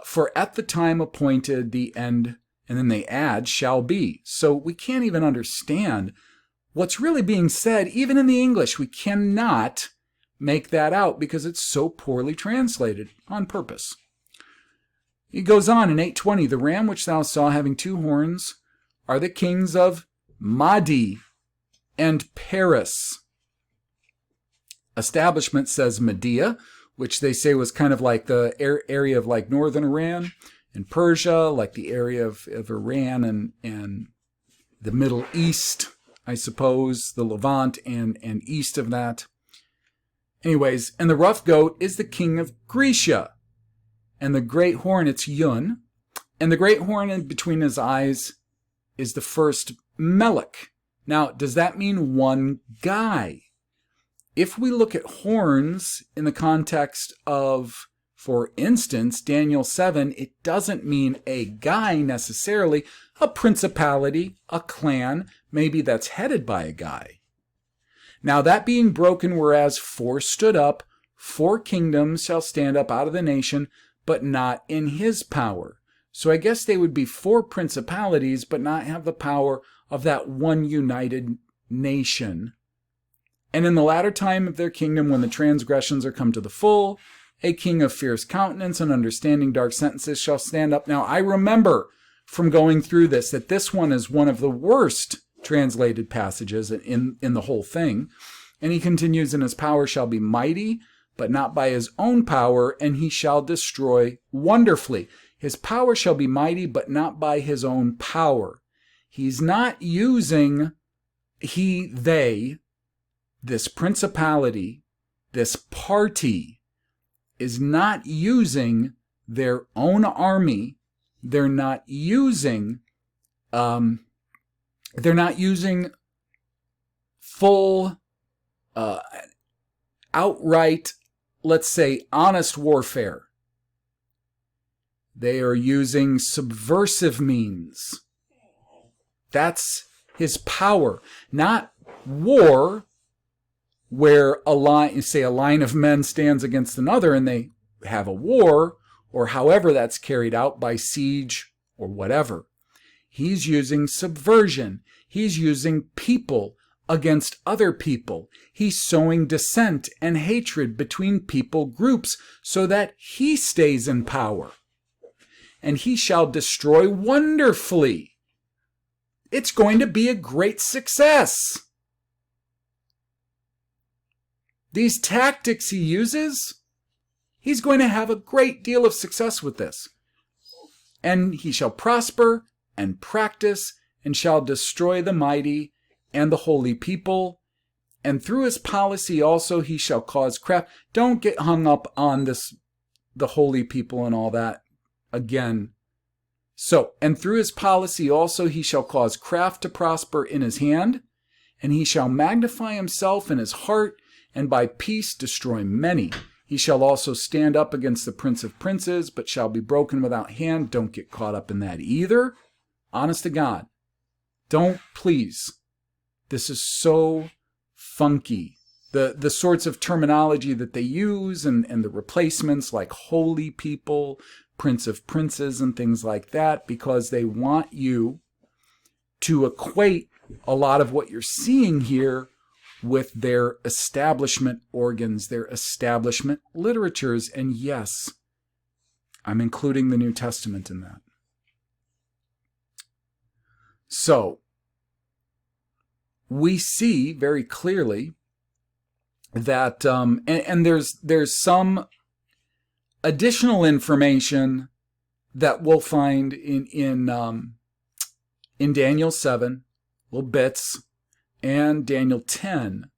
for at the time appointed the end, and then they add, shall be. So we can't even understand what's really being said, even in the English. We cannot make that out because it's so poorly translated on purpose. He goes on in 8:20, the ram which thou saw having two horns are the kings of Madi and Paris. Establishment says Media, which they say was kind of like the area of like northern Iran, and Persia, like the area of Iran and the Middle East, I suppose, the Levant and east of that. Anyways, and the rough goat is the king of Grecia. And the great horn, it's Yun. And the great horn in between his eyes is the first Melech. Now, does that mean one guy? If we look at horns in the context of, for instance, Daniel 7, it doesn't mean a guy necessarily, a principality, a clan, maybe that's headed by a guy. Now that being broken, whereas 4 stood up, 4 kingdoms shall stand up out of the nation, but not in his power. So I guess they would be 4 principalities, but not have the power of that one united nation. And in the latter time of their kingdom, when the transgressions are come to the full, a king of fierce countenance and understanding dark sentences shall stand up. Now I remember from going through this that this one is one of the worst translated passages in the whole thing. And he continues, and his power shall be mighty, but not by his own power, and he shall destroy wonderfully. His power shall be mighty, but not by his own power. He's not using they, this principality, this party, is not using their own army. They're not using full, outright, let's say, honest warfare. They are using subversive means. That's his power. Not war, where a line of men stands against another and they have a war, or however that's carried out by siege or whatever. He's using subversion. He's using people against other people. He's sowing dissent and hatred between people groups so that he stays in power. And he shall destroy wonderfully. It's going to be a great success. These tactics he uses, he's going to have a great deal of success with this. And he shall prosper and practice and shall destroy the mighty and the holy people. And through his policy also he shall cause craft. Don't get hung up on this, the holy people and all that again. So, and through his policy also he shall cause craft to prosper in his hand, and he shall magnify himself in his heart, and by peace destroy many. He shall also stand up against the prince of princes, but shall be broken without hand. Don't get caught up in that either. Honest to God. Don't, please. This is so funky. The sorts of terminology that they use and the replacements like holy people, prince of princes and things like that, because they want you to equate a lot of what you're seeing here with their establishment organs, their establishment literatures. And yes, I'm including the New Testament in that. So, we see very clearly that, and there's some additional information that we'll find in Daniel 7, little bits, and Daniel 10.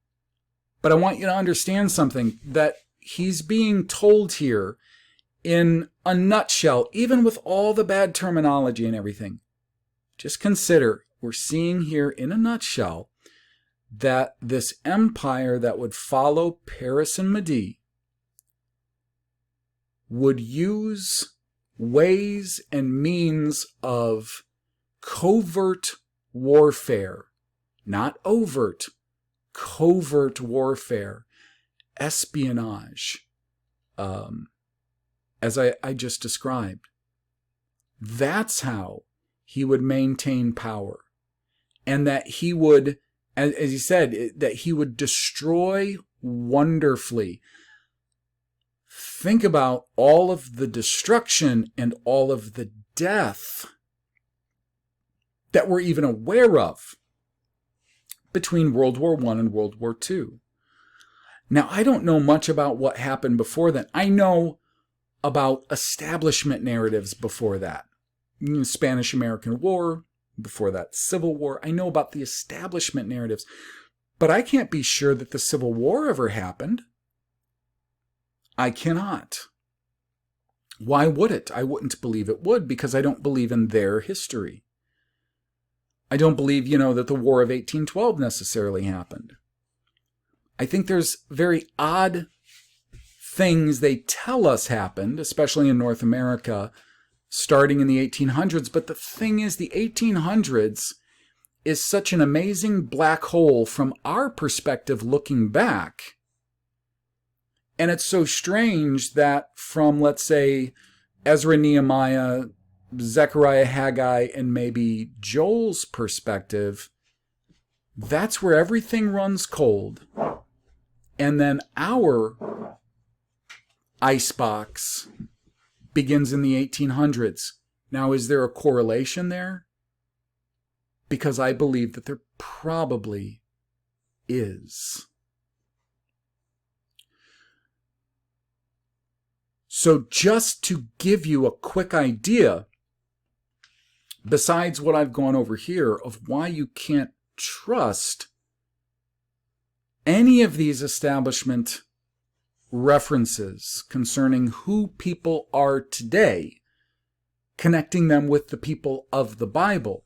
But I want you to understand something, that he's being told here in a nutshell, even with all the bad terminology and everything. Just consider, we're seeing here in a nutshell that this empire that would follow Paris and Mede would use ways and means of covert warfare, not overt, covert warfare, espionage, as I just described. That's how he would maintain power. And that he would, as he said, that he would destroy wonderfully. Think about all of the destruction and all of the death that we're even aware of between World War I and World War II. Now, I don't know much about what happened before then. I know about establishment narratives before that. Spanish-American War, before that Civil War. I know about the establishment narratives, but I can't be sure that the Civil War ever happened. I cannot. Why would it? I wouldn't believe it would, because I don't believe in their history. I don't believe, that the War of 1812 necessarily happened. I think there's very odd things they tell us happened, especially in North America, starting in the 1800s. But the thing is, the 1800s is such an amazing black hole from our perspective looking back. And it's so strange that from, let's say, Ezra, Nehemiah, Zechariah, Haggai, and maybe Joel's perspective, that's where everything runs cold. And then our icebox begins in the 1800s. Now, is there a correlation there? Because I believe that there probably is. So just to give you a quick idea, besides what I've gone over here, of why you can't trust any of these establishment references concerning who people are today, connecting them with the people of the Bible.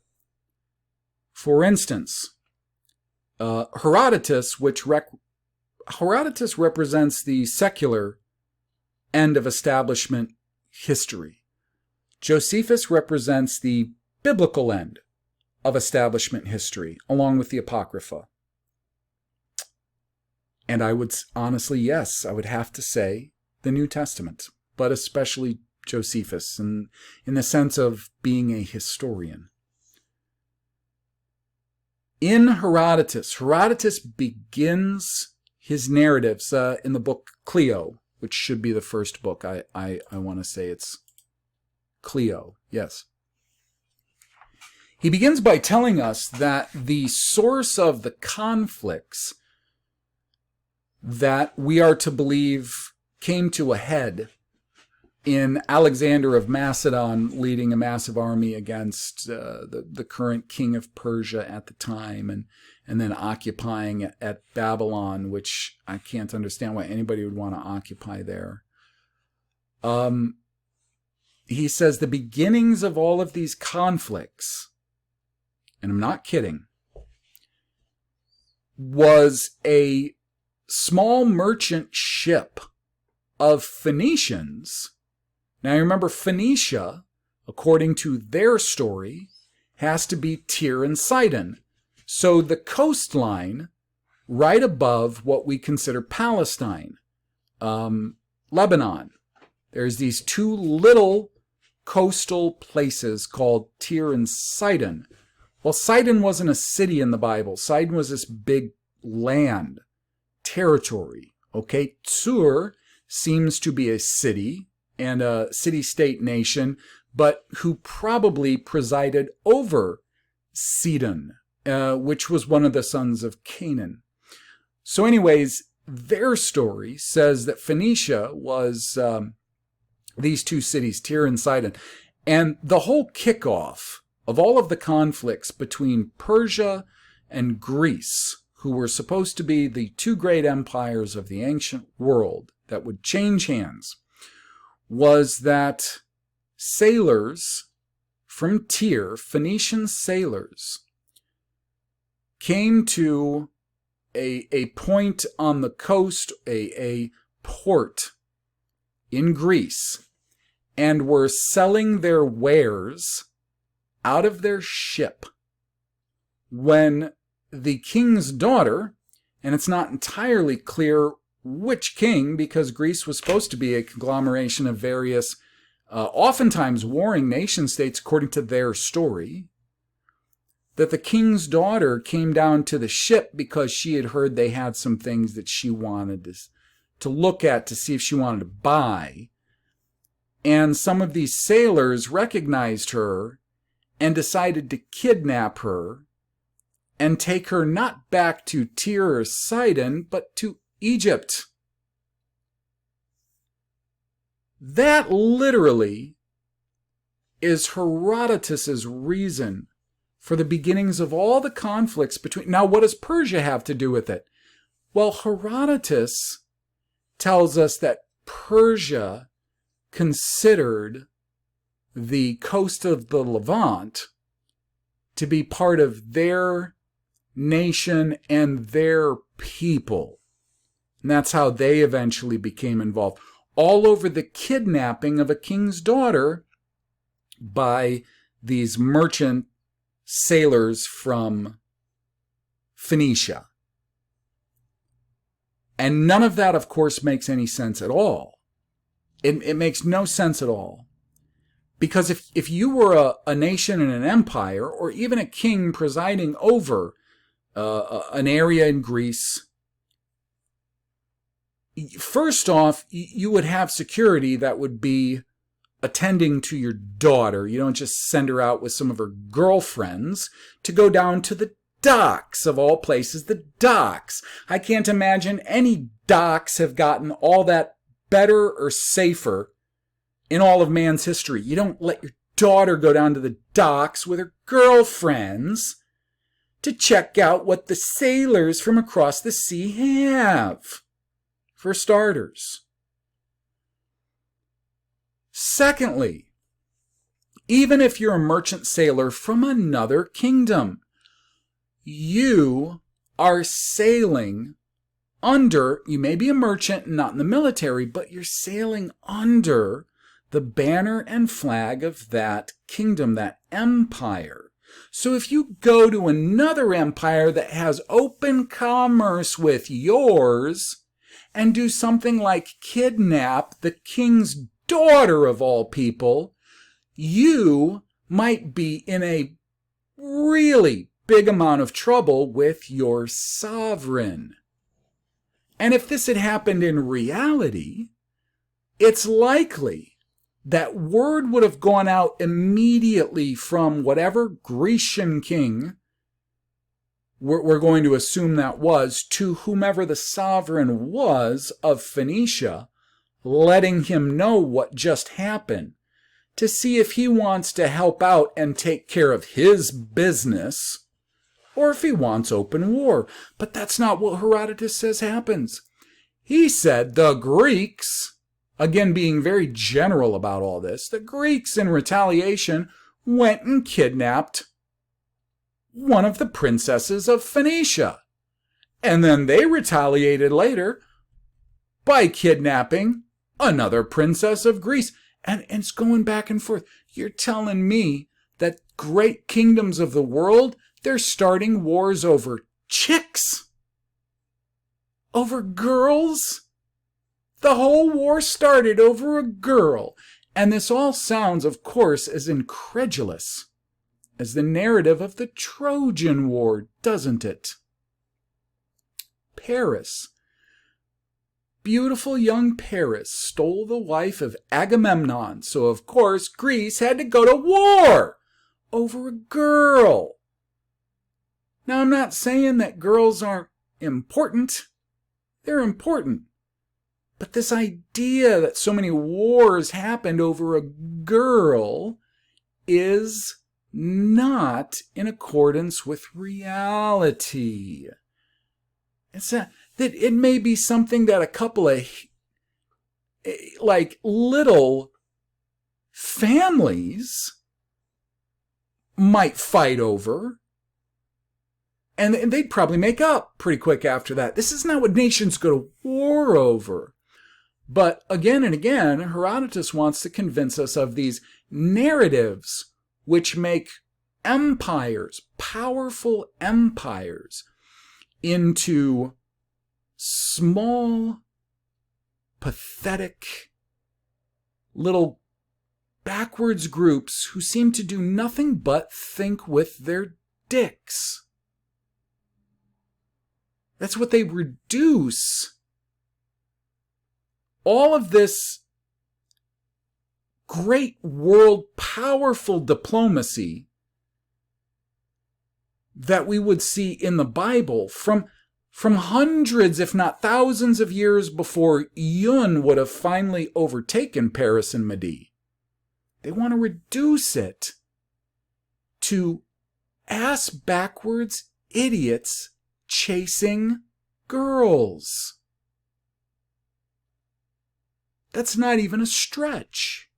For instance, Herodotus, Herodotus represents the secular end of establishment history. Josephus represents the biblical end of establishment history, along with the Apocrypha. And I would honestly, yes, I would have to say the New Testament, but especially Josephus, in the sense of being a historian. In Herodotus begins his narratives in the book Cleo, which should be the first book. I want to say it's Cleo, yes. He begins by telling us that the source of the conflicts that we are to believe came to a head in Alexander of Macedon leading a massive army against the current king of Persia at the time, and then occupying at Babylon, which I can't understand why anybody would want to occupy there. He says the beginnings of all of these conflicts, and I'm not kidding, was a small merchant ship of Phoenicians. Now remember, Phoenicia, according to their story, has to be Tyre and Sidon. So the coastline right above what we consider Palestine, Lebanon. There's these two little coastal places called Tyre and Sidon. Well, Sidon wasn't a city in the Bible. Sidon was this big land, territory. Okay, Tsur seems to be a city and a city-state nation, but who probably presided over Sidon, which was one of the sons of Canaan. So anyways, their story says that Phoenicia was these two cities, Tyre and Sidon. And the whole kickoff of all of the conflicts between Persia and Greece, who were supposed to be the two great empires of the ancient world that would change hands, was that sailors from Tyre, Phoenician sailors, came to a point on the coast, a port in Greece, and were selling their wares out of their ship when the king's daughter, and it's not entirely clear which king, because Greece was supposed to be a conglomeration of various, oftentimes warring nation states according to their story, that the king's daughter came down to the ship because she had heard they had some things that she wanted to look at to see if she wanted to buy. And some of these sailors recognized her and decided to kidnap her and take her not back to Tyre or Sidon, but to Egypt. That literally is Herodotus's reason for the beginnings of all the conflicts between... Now, what does Persia have to do with it? Well, Herodotus tells us that Persia considered the coast of the Levant to be part of their nation and their people. And that's how they eventually became involved. All over the kidnapping of a king's daughter by these merchant sailors from Phoenicia. And none of that, of course, makes any sense at all. It makes no sense at all. Because if you were a nation and an empire, or even a king presiding over an area in Greece, first off, you would have security that would be attending to your daughter. You don't just send her out with some of her girlfriends to go down to the docks, of all places, the docks. I can't imagine any docks have gotten all that better or safer in all of man's history. You don't let your daughter go down to the docks with her girlfriends to check out what the sailors from across the sea have, for starters. Secondly, even if you're a merchant sailor from another kingdom, you are sailing under, you may be a merchant, not in the military, but you're sailing under the banner and flag of that kingdom, that empire. So if you go to another empire that has open commerce with yours and do something like kidnap the king's daughter of all people, you might be in a really big amount of trouble with your sovereign. And if this had happened in reality, it's likely that word would have gone out immediately from whatever Grecian king we're going to assume that was, to whomever the sovereign was of Phoenicia, letting him know what just happened, to see if he wants to help out and take care of his business, or if he wants open war. But that's not what Herodotus says happens. He said the Greeks, again being very general about all this, the Greeks in retaliation went and kidnapped one of the princesses of Phoenicia. And then they retaliated later by kidnapping another princess of Greece. And it's going back and forth. You're telling me that great kingdoms of the world, they're starting wars over chicks? Over girls? The whole war started over a girl. And this all sounds, of course, as incredulous as the narrative of the Trojan War, doesn't it? Paris. Beautiful young Paris stole the wife of Agamemnon, so of course Greece had to go to war over a girl. Now, I'm not saying that girls aren't important. They're important. But this idea that so many wars happened over a girl is not in accordance with reality. It's not, that it may be something that a couple of like little families might fight over, and they'd probably make up pretty quick after that. This is not what nations go to war over. But again and again, Herodotus wants to convince us of these narratives which make empires, powerful empires, into small, pathetic, little backwards groups who seem to do nothing but think with their dicks. That's what they reduce all of this great world, powerful diplomacy that we would see in the Bible from hundreds, if not thousands of years before Yun would have finally overtaken Paris and Mede. They want to reduce it to ass-backwards idiots chasing girls. That's not even a stretch.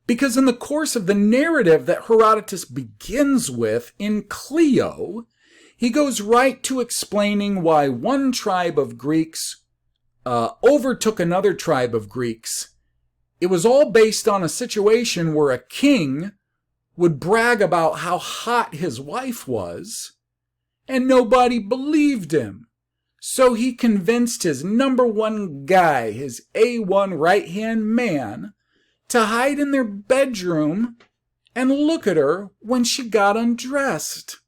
Because in the course of the narrative that Herodotus begins with in Clio, he goes right to explaining why one tribe of Greeks overtook another tribe of Greeks. It was all based on a situation where a king would brag about how hot his wife was, and nobody believed him. So he convinced his number one guy, his A1 right-hand man, to hide in their bedroom and look at her when she got undressed.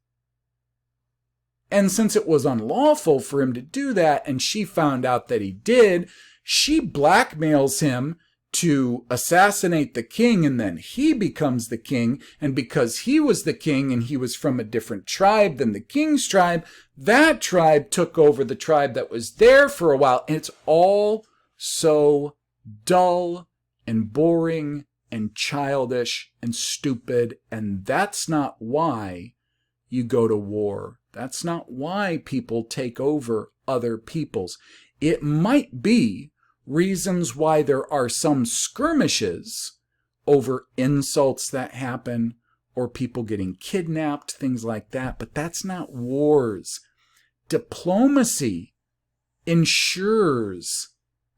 And since it was unlawful for him to do that, and she found out that he did, she blackmails him to assassinate the king, and then he becomes the king. And because he was the king and he was from a different tribe than the king's tribe, that tribe took over the tribe that was there for a while. And it's all so dull and boring and childish and stupid. And that's not why you go to war. That's not why people take over other peoples. It might be reasons why there are some skirmishes over insults that happen or people getting kidnapped, things like that, but that's not wars. Diplomacy ensures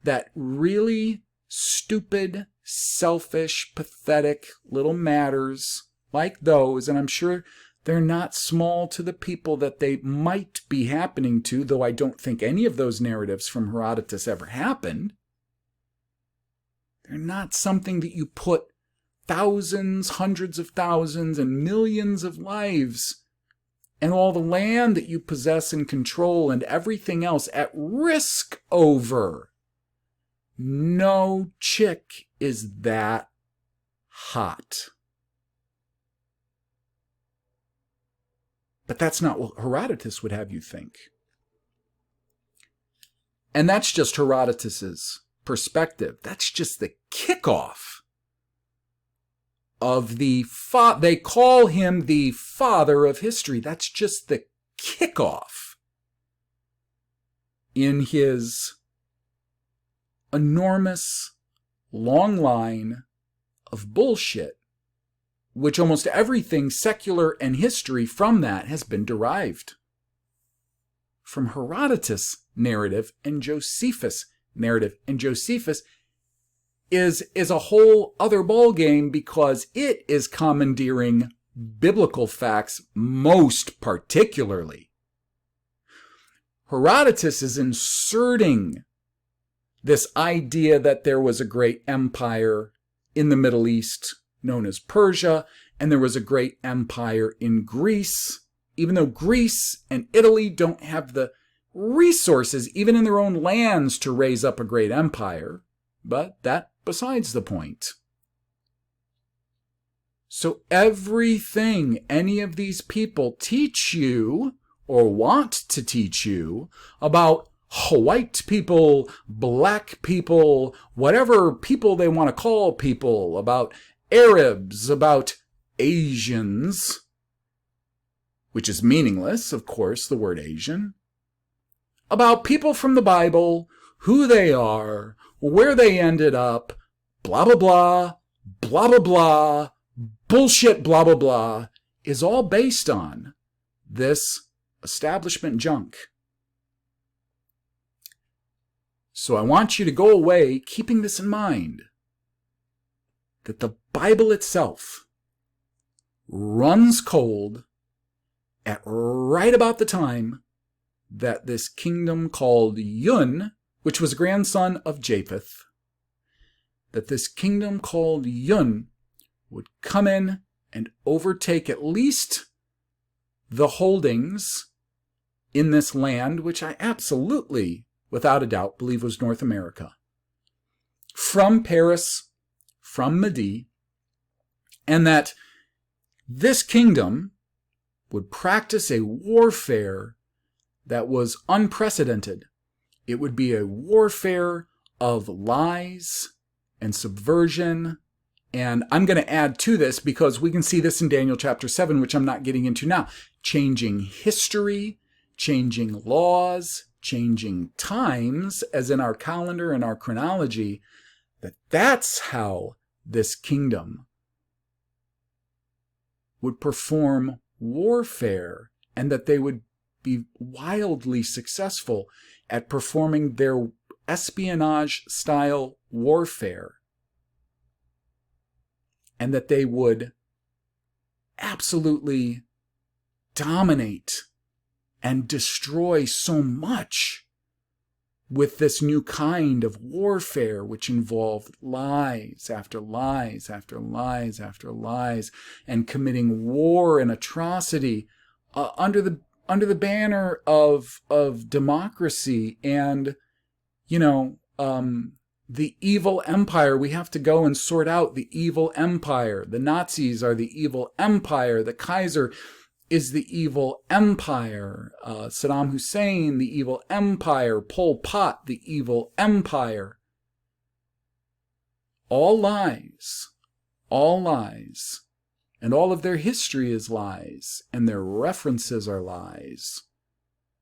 that really stupid, selfish, pathetic little matters like those, and I'm sure they're not small to the people that they might be happening to, though I don't think any of those narratives from Herodotus ever happened. They're not something that you put thousands, hundreds of thousands, and millions of lives and all the land that you possess and control and everything else at risk over. No chick is that hot. But that's not what Herodotus would have you think. And that's just Herodotus's perspective. That's just the kickoff of they call him the father of history. That's just the kickoff in his enormous long line of bullshit, which almost everything secular and history from that has been derived from Herodotus' narrative and Josephus' narrative. And Josephus is a whole other ballgame because it is commandeering biblical facts most particularly. Herodotus is inserting this idea that there was a great empire in the Middle East known as Persia, and there was a great empire in Greece, even though Greece and Italy don't have the resources, even in their own lands, to raise up a great empire. But that besides the point. So everything any of these people teach you or want to teach you about white people, black people, whatever people they want to call people, about Arabs, about Asians, which is meaningless, of course, the word Asian, about people from the Bible, who they are, where they ended up, blah, blah, blah, blah, blah, blah, bullshit, blah, blah, blah, is all based on this establishment junk. So I want you to go away keeping this in mind, that the Bible itself runs cold at right about the time that this kingdom called Yun, which was grandson of Japheth, that this kingdom called Yun would come in and overtake at least the holdings in this land, which I absolutely, without a doubt, believe was North America, from Paris, from Mede, and that this kingdom would practice a warfare that was unprecedented. It would be a warfare of lies and subversion. And I'm going to add to this, because we can see this in Daniel chapter 7, which I'm not getting into now. Changing history, changing laws, changing times, as in our calendar and our chronology, that's how this kingdom would perform warfare, and that they would be wildly successful at performing their espionage-style warfare, and that they would absolutely dominate and destroy so much with this new kind of warfare, which involved lies after lies after lies after lies, and committing war and atrocity under the banner of democracy and, the evil empire. We have to go and sort out the evil empire. The Nazis are the evil empire. The Kaiser is the evil empire. Saddam Hussein, the evil empire. Pol Pot, the evil empire. All lies. All lies. And all of their history is lies. And their references are lies.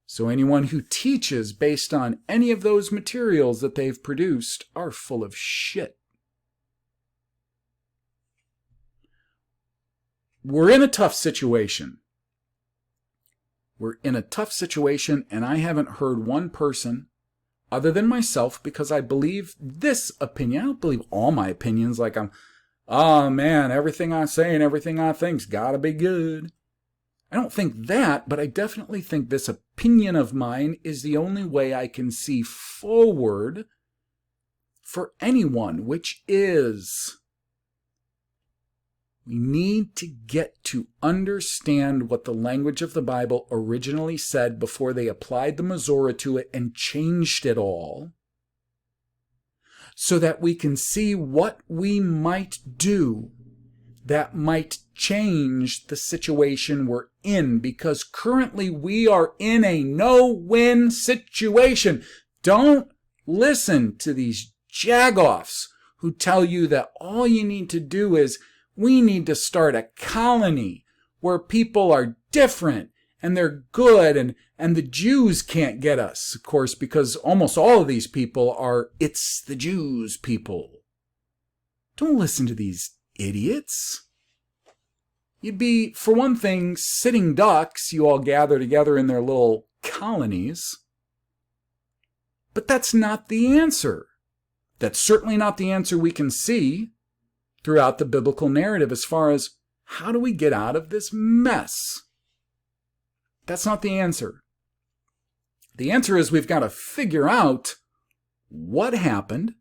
So anyone who teaches based on any of those materials that they've produced are full of shit. We're in a tough situation. We're in a tough situation, and I haven't heard one person, other than myself, because I believe this opinion. I don't believe all my opinions, like oh man, everything I say and everything I think's gotta be good. I don't think that, but I definitely think this opinion of mine is the only way I can see forward for anyone, which is we need to get to understand what the language of the Bible originally said before they applied the Masorah to it and changed it all, so that we can see what we might do that might change the situation we're in, because currently we are in a no-win situation. Don't listen to these jagoffs who tell you that all you need to do is we need to start a colony where people are different and they're good, and the Jews can't get us, of course, because almost all of these people are it's the Jews people. Don't listen to these idiots. You'd be, for one thing, sitting ducks. You all gather together in their little colonies. But that's not the answer. That's certainly not the answer we can see throughout the biblical narrative as far as how do we get out of this mess. That's not the answer. The answer is we've got to figure out what happened,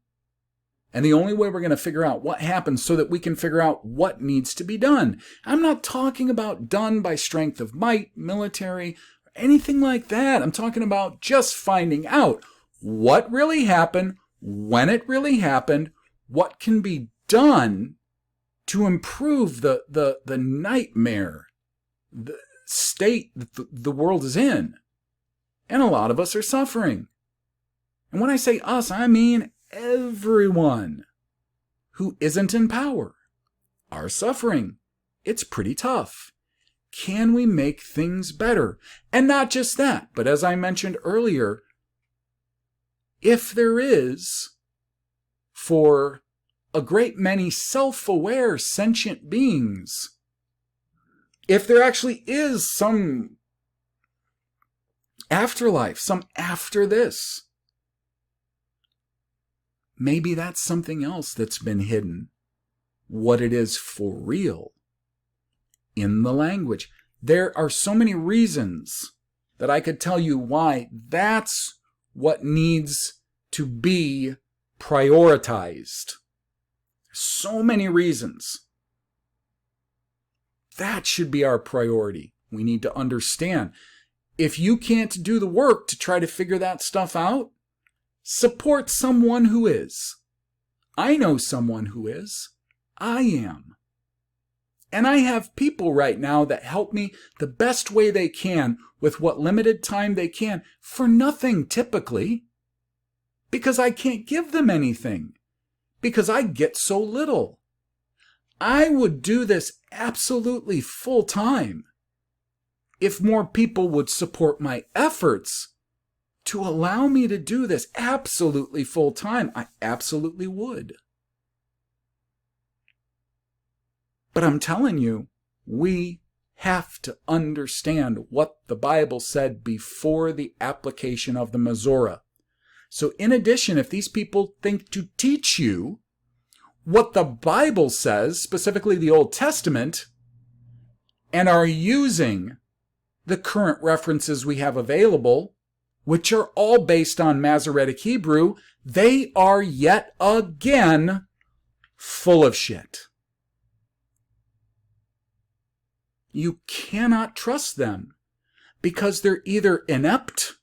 and the only way we're going to figure out what happened so that we can figure out what needs to be done. I'm not talking about done by strength of might, military, or anything like that. I'm talking about just finding out what really happened, when it really happened, what can be done to improve the nightmare, the state that the world is in. And a lot of us are suffering. And when I say us, I mean everyone who isn't in power, are suffering. It's pretty tough. Can we make things better? And not just that, but as I mentioned earlier, if there is, for a great many self-aware sentient beings, if there actually is some afterlife, some after this, maybe that's something else that's been hidden, what it is for real in the language. There are so many reasons that I could tell you why that's what needs to be prioritized. So many reasons. That should be our priority. We need to understand. If you can't do the work to try to figure that stuff out, support someone who is. I know someone who is. I am. And I have people right now that help me the best way they can with what limited time they can for nothing typically, because I can't give them anything, because I get so little. I would do this absolutely full time if more people would support my efforts to allow me to do this absolutely full time. I absolutely would. But I'm telling you, we have to understand what the Bible said before the application of the Masorah. So in addition, if these people think to teach you what the Bible says, specifically the Old Testament, and are using the current references we have available, which are all based on Masoretic Hebrew, they are yet again full of shit. You cannot trust them because they're either inept,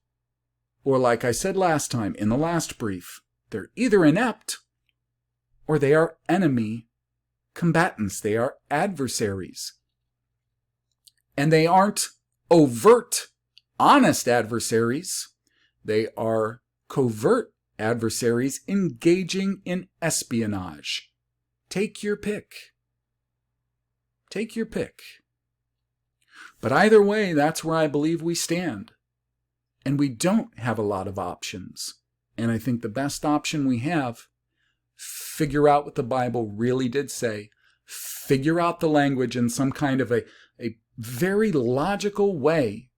or like I said last time in the last brief, they're either inept or they are enemy combatants. They are adversaries. And they aren't overt, honest adversaries. They are covert adversaries engaging in espionage. Take your pick. Take your pick. But either way, that's where I believe we stand. And we don't have a lot of options. And I think the best option we have, figure out what the Bible really did say. Figure out the language in some kind of a very logical way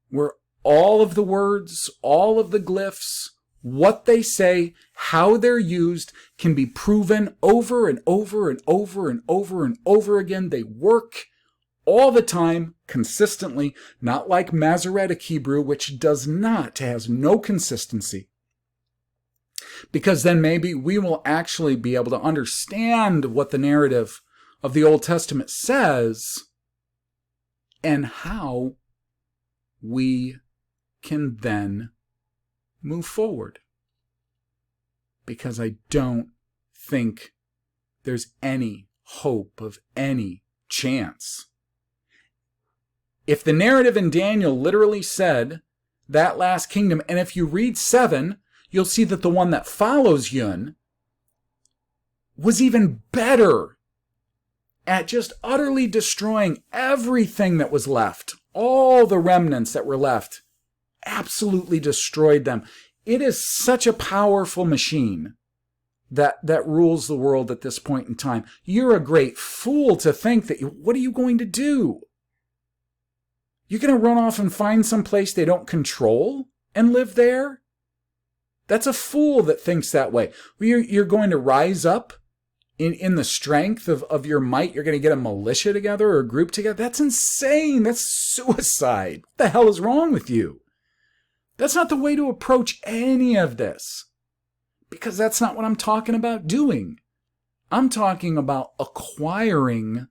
where all of the words, all of the glyphs, what they say, how they're used can be proven over and over and over and over and over again. They work all the time, consistently, not like Masoretic Hebrew, which does not, has no consistency. Because then maybe we will actually be able to understand what the narrative of the Old Testament says and how we can then move forward. Because I don't think there's any hope of any chance. If the narrative in Daniel literally said that last kingdom, and if you read 7, you'll see that the one that follows Yun was even better at just utterly destroying everything that was left. All the remnants that were left, absolutely destroyed them. It is such a powerful machine that rules the world at this point in time. You're a great fool to think that, what are you going to do? You're going to run off and find some place they don't control and live there? That's a fool that thinks that way. You're going to rise up in the strength of your might. You're going to get a militia together or a group together. That's insane. That's suicide. What the hell is wrong with you? That's not the way to approach any of this. Because that's not what I'm talking about doing. I'm talking about acquiring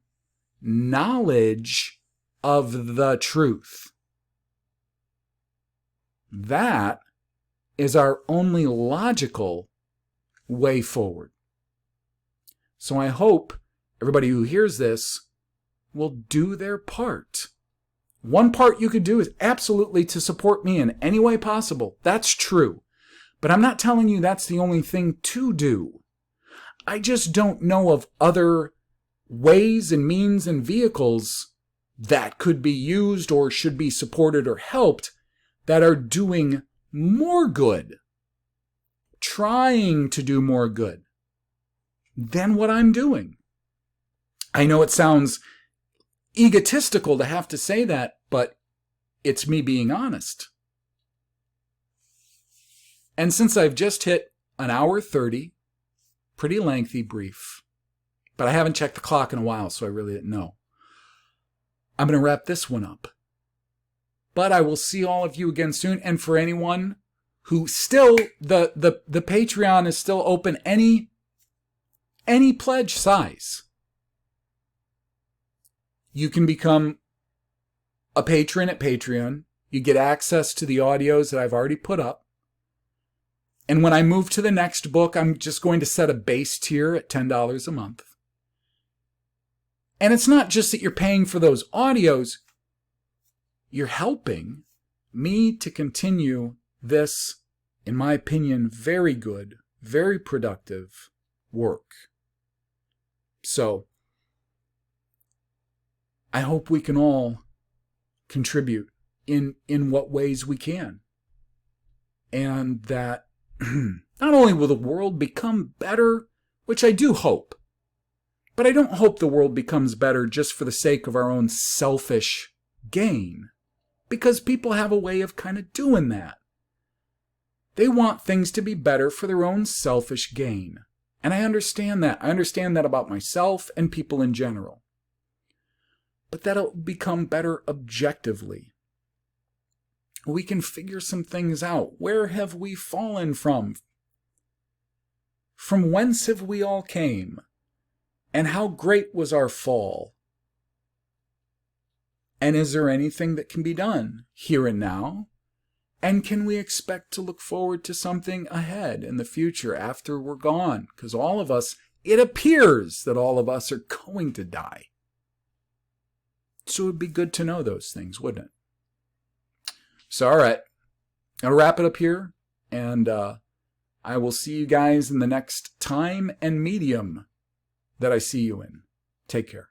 knowledge of the truth. That is our only logical way forward. So I hope everybody who hears this will do their part. One part you could do is absolutely to support me in any way possible. That's true. But I'm not telling you that's the only thing to do. I just don't know of other ways and means and vehicles that could be used or should be supported or helped that are doing more good, trying to do more good than what I'm doing. I know it sounds egotistical to have to say that, but it's me being honest. And since I've just hit an hour 30, pretty lengthy brief, but I haven't checked the clock in a while, so I really didn't know. I'm going to wrap this one up. But I will see all of you again soon. And for anyone who still, the Patreon is still open, any pledge size. You can become a patron at Patreon. You get access to the audios that I've already put up. And when I move to the next book, I'm just going to set a base tier at $10 a month. And it's not just that you're paying for those audios. You're helping me to continue this, in my opinion, very good, very productive work. So, I hope we can all contribute in what ways we can. And that not only will the world become better, which I do hope, but I don't hope the world becomes better just for the sake of our own selfish gain, because people have a way of kind of doing that. They want things to be better for their own selfish gain. And I understand that. I understand that about myself and people in general. But that'll become better objectively. We can figure some things out. Where have we fallen from? From whence have we all came? And how great was our fall? And is there anything that can be done here and now? And can we expect to look forward to something ahead in the future after we're gone? Because all of us, it appears that all of us are going to die. So it would be good to know those things, wouldn't it? So, all right. I'll wrap it up here. And I will see you guys in the next time and medium that I see you in. Take care.